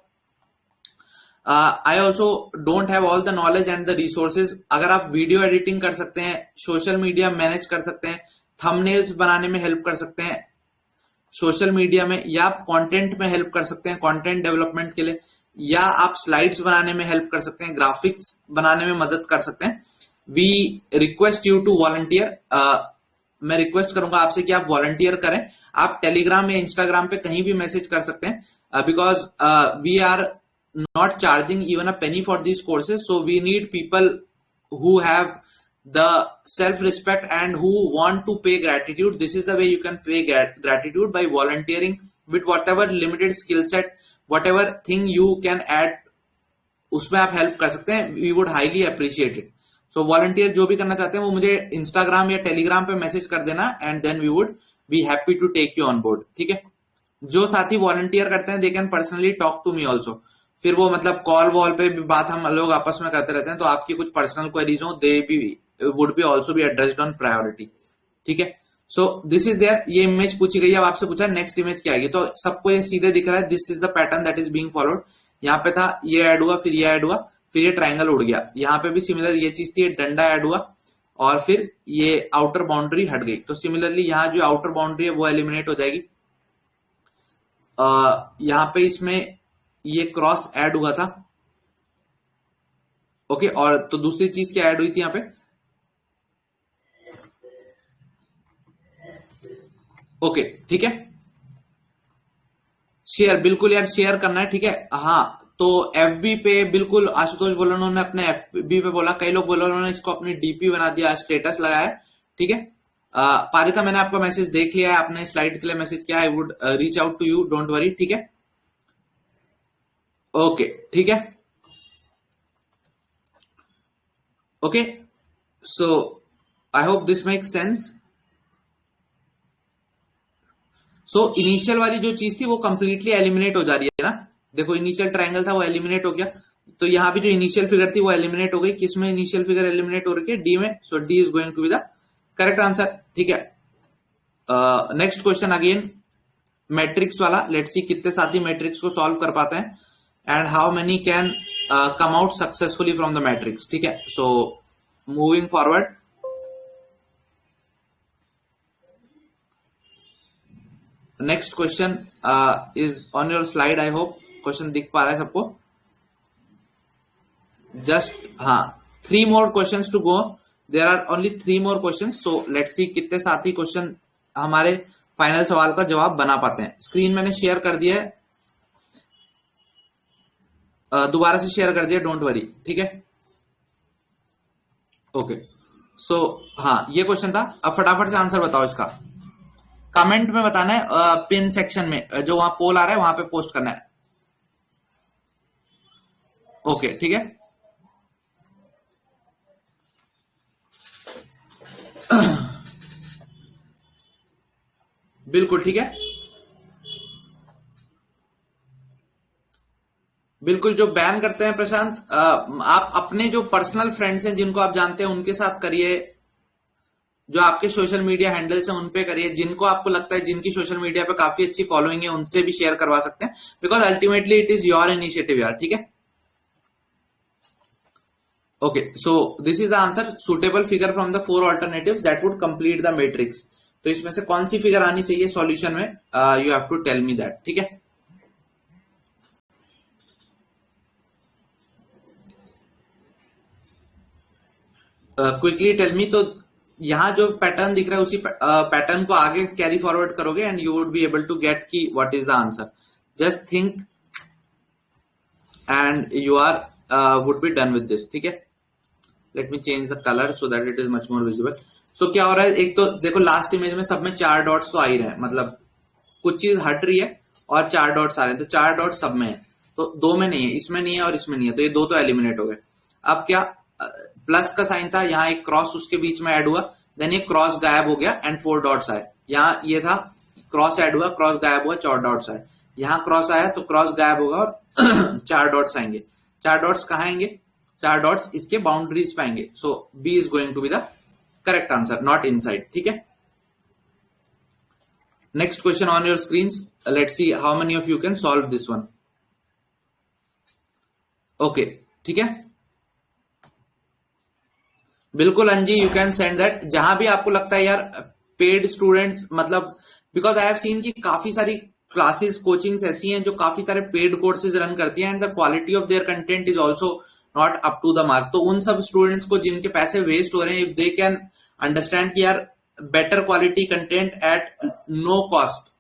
I also don't have all the knowledge and the resources. अगर आप video editing कर सकते हैं, social media manage कर सकते हैं, thumbnails बनाने में हेल्प कर सकते हैं सोशल मीडिया में, या आप कंटेंट में हेल्प कर सकते हैं कंटेंट डेवलपमेंट के लिए, या आप स्लाइड्स बनाने में हेल्प कर सकते हैं, ग्राफिक्स बनाने में मदद कर सकते हैं, we request you to volunteer. मैं रिक्वेस्ट करूंगा आपसे कि आप वॉलंटियर करें। आप टेलीग्राम या इंस्टाग्राम पे कहीं भी मैसेज कर सकते हैं, because we are not charging even a penny for these courses, so we need people who have the self respect and who want to pay gratitude. This is the way you can pay gratitude, by volunteering with whatever limited skill set, whatever thing you can add, उसमें आप help कर सकते हैं। we would highly appreciate it. So volunteer जो भी करना चाहते हैं वो मुझे इंस्टाग्राम या टेलीग्राम पे मैसेज कर देना, and then we would be happy to take you on board. ठीक है, जो साथी वॉलंटियर करते हैं they can personally talk to me also. फिर वो मतलब कॉल वॉल पे भी बात हम लोग आपस में करते रहते हैं, तो आपकी कुछ पर्सनल क्वेरीज हो दे भी would be also be addressed on priority. ठीक है, सो दिस इज देयर, ये इमेज पूछी गई है। अब आपसे पूछा नेक्स्ट इमेज क्या आएगी, तो सबको ये सीधे दिख रहा है, this is the pattern that is being followed. यहाँ पे था ये ऐड हुआ, फिर ये ऐड हुआ, फिर ये ट्राइंगल उड़ गया। यहाँ पे भी सिमिलर ये चीज थी, डंडा ऐड हुआ और फिर ये आउटर बाउंड्री हट गई। तो सिमिलरली यहाँ जो आउटर बाउंड्री है वो एलिमिनेट हो जाएगी। यहाँ पे इसमें ये क्रॉस ऐड हुआ था। ओके, और तो दूसरी चीज क्या ऐड हुई थी यहाँ पे, ओके ठीक है, शेयर, बिल्कुल यार शेयर करना है। ठीक है, हाँ तो एफबी पे बिल्कुल आशुतोष बोला, उन्होंने अपने एफबी पे बोला, कई लोग बोला उन्होंने इसको अपनी डीपी बना दिया, स्टेटस लगाया। ठीक है, पारिता मैंने आपका मैसेज देख लिया है, आपने स्लाइड के लिए मैसेज किया, I would reach out to you, don't worry. ठीक है, ओके ठीक है, okay, so I hope this make sense. So initial वाली जो चीज थी वो कंप्लीटली एलिमिनेट हो जा रही है ना। देखो इनिशियल ट्रायंगल था वो एलिमिनेट हो गया, तो यहाँ पे जो इनिशियल फिगर थी वो एलिमिनेट हो गई। किसमें इनिशियल फिगर एलिमिनेट हो रही है, डी में। So D is going to be the correct answer. ठीक है, नेक्स्ट क्वेश्चन अगेन मैट्रिक्स वाला, लेट्स सी कितने साथी मैट्रिक्स को सॉल्व कर पाते हैं and how many can come out successfully from the matrix. ठीक है, so moving forward, next question is on your slide, I hope question दिख पा रहा है सबको। जस्ट हाँ, 3 more questions to go, there are only 3 more questions, so let's see कितने साथी क्वेश्चन हमारे फाइनल सवाल का जवाब बना पाते हैं। स्क्रीन मैंने शेयर कर दिया है, दोबारा से शेयर कर दिया, डोंट वरी। ठीक है, ओके, सो हाँ ये क्वेश्चन था। अब फटाफट से आंसर बताओ इसका, कमेंट में बताना है, पिन सेक्शन में जो वहां पोल आ रहा है वहां पे पोस्ट करना है। ओके ठीक है, बिल्कुल ठीक है, बिल्कुल जो बैन करते हैं प्रशांत, आप अपने जो पर्सनल फ्रेंड्स हैं जिनको आप जानते हैं उनके साथ करिए, जो आपके सोशल मीडिया हैंडल्स हैं उन पे करिए, जिनको आपको लगता है जिनकी सोशल मीडिया पे काफी अच्छी फॉलोइंग है उनसे भी शेयर करवा सकते हैं, because ultimately it is your initiative यार। ठीक है, okay, so this is the answer, suitable figure from the 4 alternatives that would complete the matrix. तो इसमें से कौन सी फिगर आनी चाहिए सॉल्यूशन में, you have to tell me that. ठीक है, क्विकली टेल मी। तो यहां जो पैटर्न दिख रहा है उसी पैटर्न को आगे कैरी फॉरवर्ड करोगे and you would be able to get की what is the answer. Just think and you are would be done with this. ठीक है, let me change the colour so that it is much more visible. So क्या हो रहा है, एक तो देखो लास्ट इमेज में सब में 4 डॉट्स तो आ ही रहे हैं, मतलब कुछ चीज हट रही है और 4 डॉट्स आ रहे हैं, तो 4 डॉट सब में है, तो 2 में नहीं है, इसमें नहीं है और इसमें नहीं है, तो ये 2 तो एलिमिनेट हो गए। अब क्या, प्लस का साइन था, यहाँ एक क्रॉस उसके बीच में ऐड हुआ, देन ये क्रॉस गायब हो गया एंड 4 डॉट्स आए। यहाँ ये था क्रॉस ऐड हुआ, क्रॉस गायब हुआ, 4 डॉट्स आए। यहाँ क्रॉस आया तो क्रॉस गायब होगा और 4 डॉट्स आएंगे। 4 डॉट्स कहाँ आएंगे, 4 डॉट्स इसके बाउंड्रीज पे आएंगे। So B is going to be the correct answer, not inside. ठीक है, next question on your screen, let's see how many of you can solve this one. Okay ठीक है, बिल्कुल अंजी, यू कैन सेंड दैट जहां भी आपको लगता है यार पेड स्टूडेंट्स, मतलब बिकॉज आई हैव सीन कि काफी सारी क्लासेस कोचिंग्स ऐसी हैं जो काफी सारे पेड कोर्सेज रन करती हैं and the quality of their content is also not up to the mark. तो उन सब स्टूडेंट्स को जिनके पैसे वेस्ट हो रहे हैं, इफ दे कैन अंडरस्टैंड कि यार better quality content at no cost,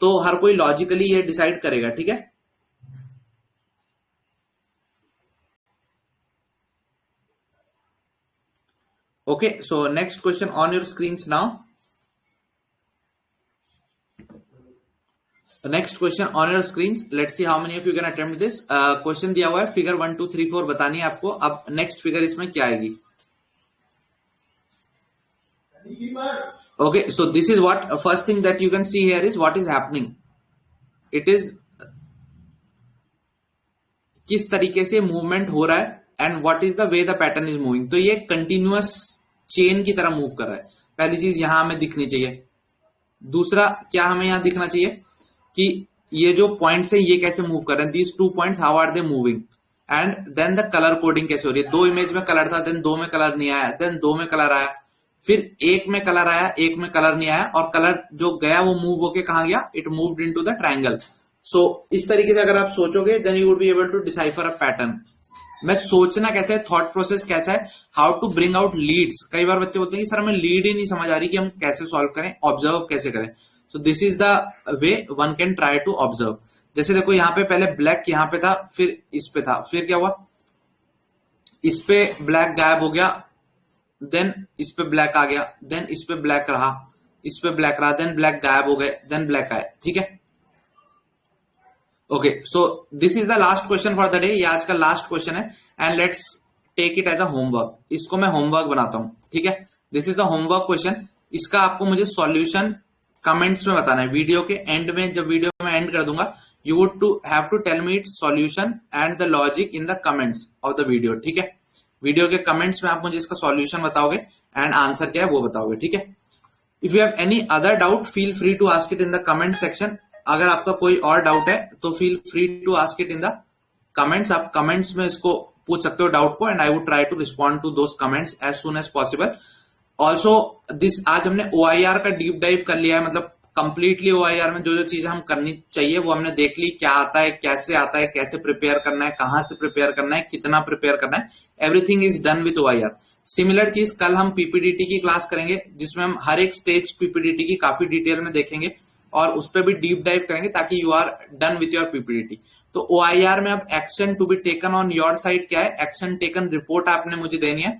तो हर कोई लॉजिकली ये डिसाइड करेगा। ठीक है, okay, so next question on your screens now. The next question on your screens, let's see how many of you can attempt this. Question दिया हुआ है, फिगर 1 2 3 4 बतानी है आपको। अब नेक्स्ट फिगर इसमें क्या आएगी, Okay, so this is what first thing that you can see here is what is happening. It is किस तरीके से मूवमेंट हो रहा है and what is the way the pattern is moving. तो ये कंटिन्यूअस चेन की तरह मूव कर रहा है. पहली चीज यहां हमें दिखनी चाहिए. दूसरा क्या हमें यहां दिखना चाहिए कि ये जो पॉइंट्स है ये कैसे मूव कर रहे हैं. These 2 points how are they moving. And then the colour coding कैसे हो रही है. 2 इमेज में कलर था, देन 2 में कलर नहीं आया, देन 2 में कलर आया, फिर 1 में कलर आया, 1 में कलर नहीं आया, और कलर जो गया वो मूव होके कहां गया, it moved into the triangle. So इस तरीके से अगर आप सोचोगे then you would be able to decipher a pattern. मैं सोचना कैसे है, थॉट प्रोसेस कैसा है, how to bring out leads. कई बार बच्चे बोलते हैं कि सर हमें लीड ही नहीं समझ आ रही कि हम कैसे सॉल्व करें, ऑब्जर्व कैसे करें. So this is the way one can try to observe. जैसे देखो यहाँ पे पहले ब्लैक यहाँ पे था, फिर इस पे था, फिर क्या हुआ, इस पे ब्लैक गायब हो गया, देन इस पे ब्लैक आ गया, देन इस पे ब्लैक रहा, इस पे ब्लैक रहा, देन ब्लैक गायब हो गए, देन ब्लैक आए. ठीक है. Okay, so this is the last question for the day. ये आज का लास्ट क्वेश्चन है and let's take it as a homework. इसको मैं होमवर्क बनाता हूं. ठीक है. This is the homework question. इसका आपको मुझे सॉल्यूशन कमेंट्स में बताना है. वीडियो के एंड में, जब वीडियो में एंड कर दूंगा, you would to have to tell me its solution and the logic in the comments of the video. ठीक है. वीडियो के कमेंट्स में आप मुझे इसका सॉल्यूशन बताओगे एंड आंसर क्या है वो बताओगे. ठीक है. If you have any other doubt feel free to ask it in the comment section. अगर आपका कोई और डाउट है तो feel free to ask it in the comments. आप कमेंट्स में इसको पूछ सकते हो डाउट को, and I would try to respond to those comments as soon as possible. Also this, आज हमने OIR का डीप डाइव कर लिया है. मतलब कंप्लीटली OIR में जो जो चीजें हम करनी चाहिए वो हमने देख ली. क्या आता है, कैसे आता है, कैसे प्रिपेयर करना है, कहां से प्रिपेयर करना है, कितना प्रिपेयर करना है, everything is done with OIR. Similar चीज कल हम PPDT की क्लास करेंगे जिसमें हम हर एक स्टेज PPDT की काफी डिटेल में देखेंगे और उस पर भी डीप डाइव करेंगे ताकि you are done with your PPDT. तो OIR में अब action to be taken on your side क्या है, एक्शन टेकन रिपोर्ट आपने मुझे देनी है.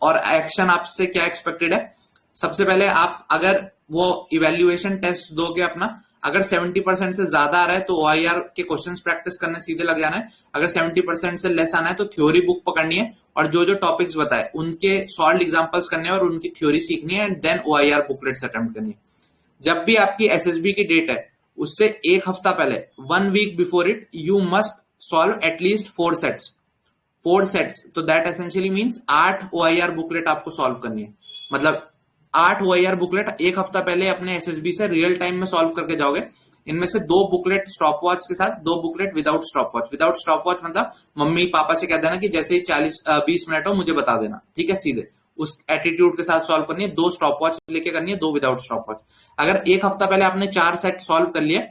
और एक्शन आपसे क्या एक्सपेक्टेड है. सबसे पहले आप अगर वो इवेल्युएशन टेस्ट दोगे अपना, अगर 70% से ज्यादा आ रहा है तो OIR के क्वेश्चंस प्रैक्टिस करने सीधे लग जाना है. अगर 70% से लेस आना है तो थ्योरी बुक पकड़नी है और जो जो टॉपिक्स बताए उनके सॉल्व एग्जांपल्स करने हैं और उनकी थ्योरी सीखनी है and then OIR booklets attempt करनी है. जब भी आपकी SSB की डेट है उससे 1 हफ्ता पहले, 1 week before it, you must solve at least 4 sets. 4 sets, तो that essentially means 8 OIR booklet आपको सॉल्व करनी है. मतलब 8 OIR बुकलेट 1 हफ्ता पहले अपने SSB से रियल टाइम में सॉल्व करके जाओगे. इनमें से 2 बुकलेट स्टॉप वॉच के साथ, 2 booklet without stop watch. Without stop watch मतलब मम्मी पापा से कह देना कि जैसे ही 20 मिनट हो मुझे बता देना. ठीक है. सीधे उस एटीट्यूड के साथ सॉल्व करनी है. 2 स्टॉप वॉच लेके करनी है, 2 विदाउट स्टॉप वॉच. अगर 1 हफ्ता पहले आपने 4 सेट सॉल्व कर लिए,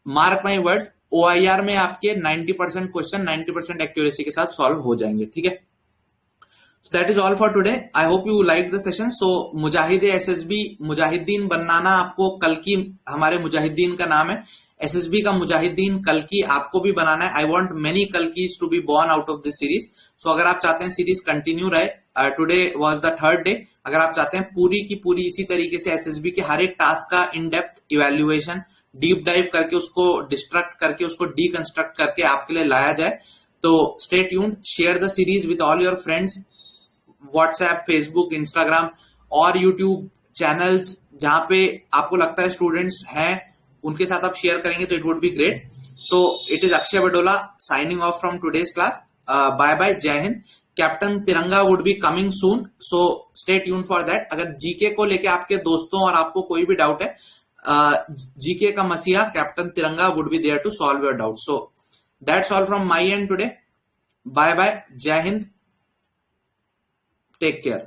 मार्क माई वर्ड्स, OIR में आपके 90% क्वेश्चन 90% एक्यूरेसी के साथ सॉल्व हो जाएंगे. ठीक है. So that is all for today. I hope you liked the session. So मुजाहिदे SSB, Mujahideen बनाना आपको कल की, हमारे मुजाहिदीन का नाम है. SSB का मुजाहिदीन कल की आपको भी बनाना है. I want many कलकीज to be born out of this series. So अगर आप चाहते हैं सीरीज कंटिन्यू रहे, today was the 3rd day. अगर आप चाहते हैं पूरी की पूरी इसी तरीके से SSB के हर एक टास्क का in depth evaluation, deep dive करके उसको डिस्ट्रक्ट करके उसको डीकंस्ट्रक्ट करके आपके लिए लाया जाए, तो stay tuned. Share the series with all your friends. WhatsApp, Facebook, Instagram और यूट्यूब चैनल्स जहां पे आपको लगता है स्टूडेंट्स हैं उनके साथ आप शेयर करेंगे तो it would be great. So it is Akshay Badola signing off from today's class. Bye bye, Jai Hind. Captain Tiranga would be coming soon, so stay tune for that. अगर जीके को लेके आपके दोस्तों और आपको कोई भी डाउट है, जीके का मसीहा captain Tiranga would be there to solve your doubt. So that's all from my end today. Bye bye, Jai Hind. Take care.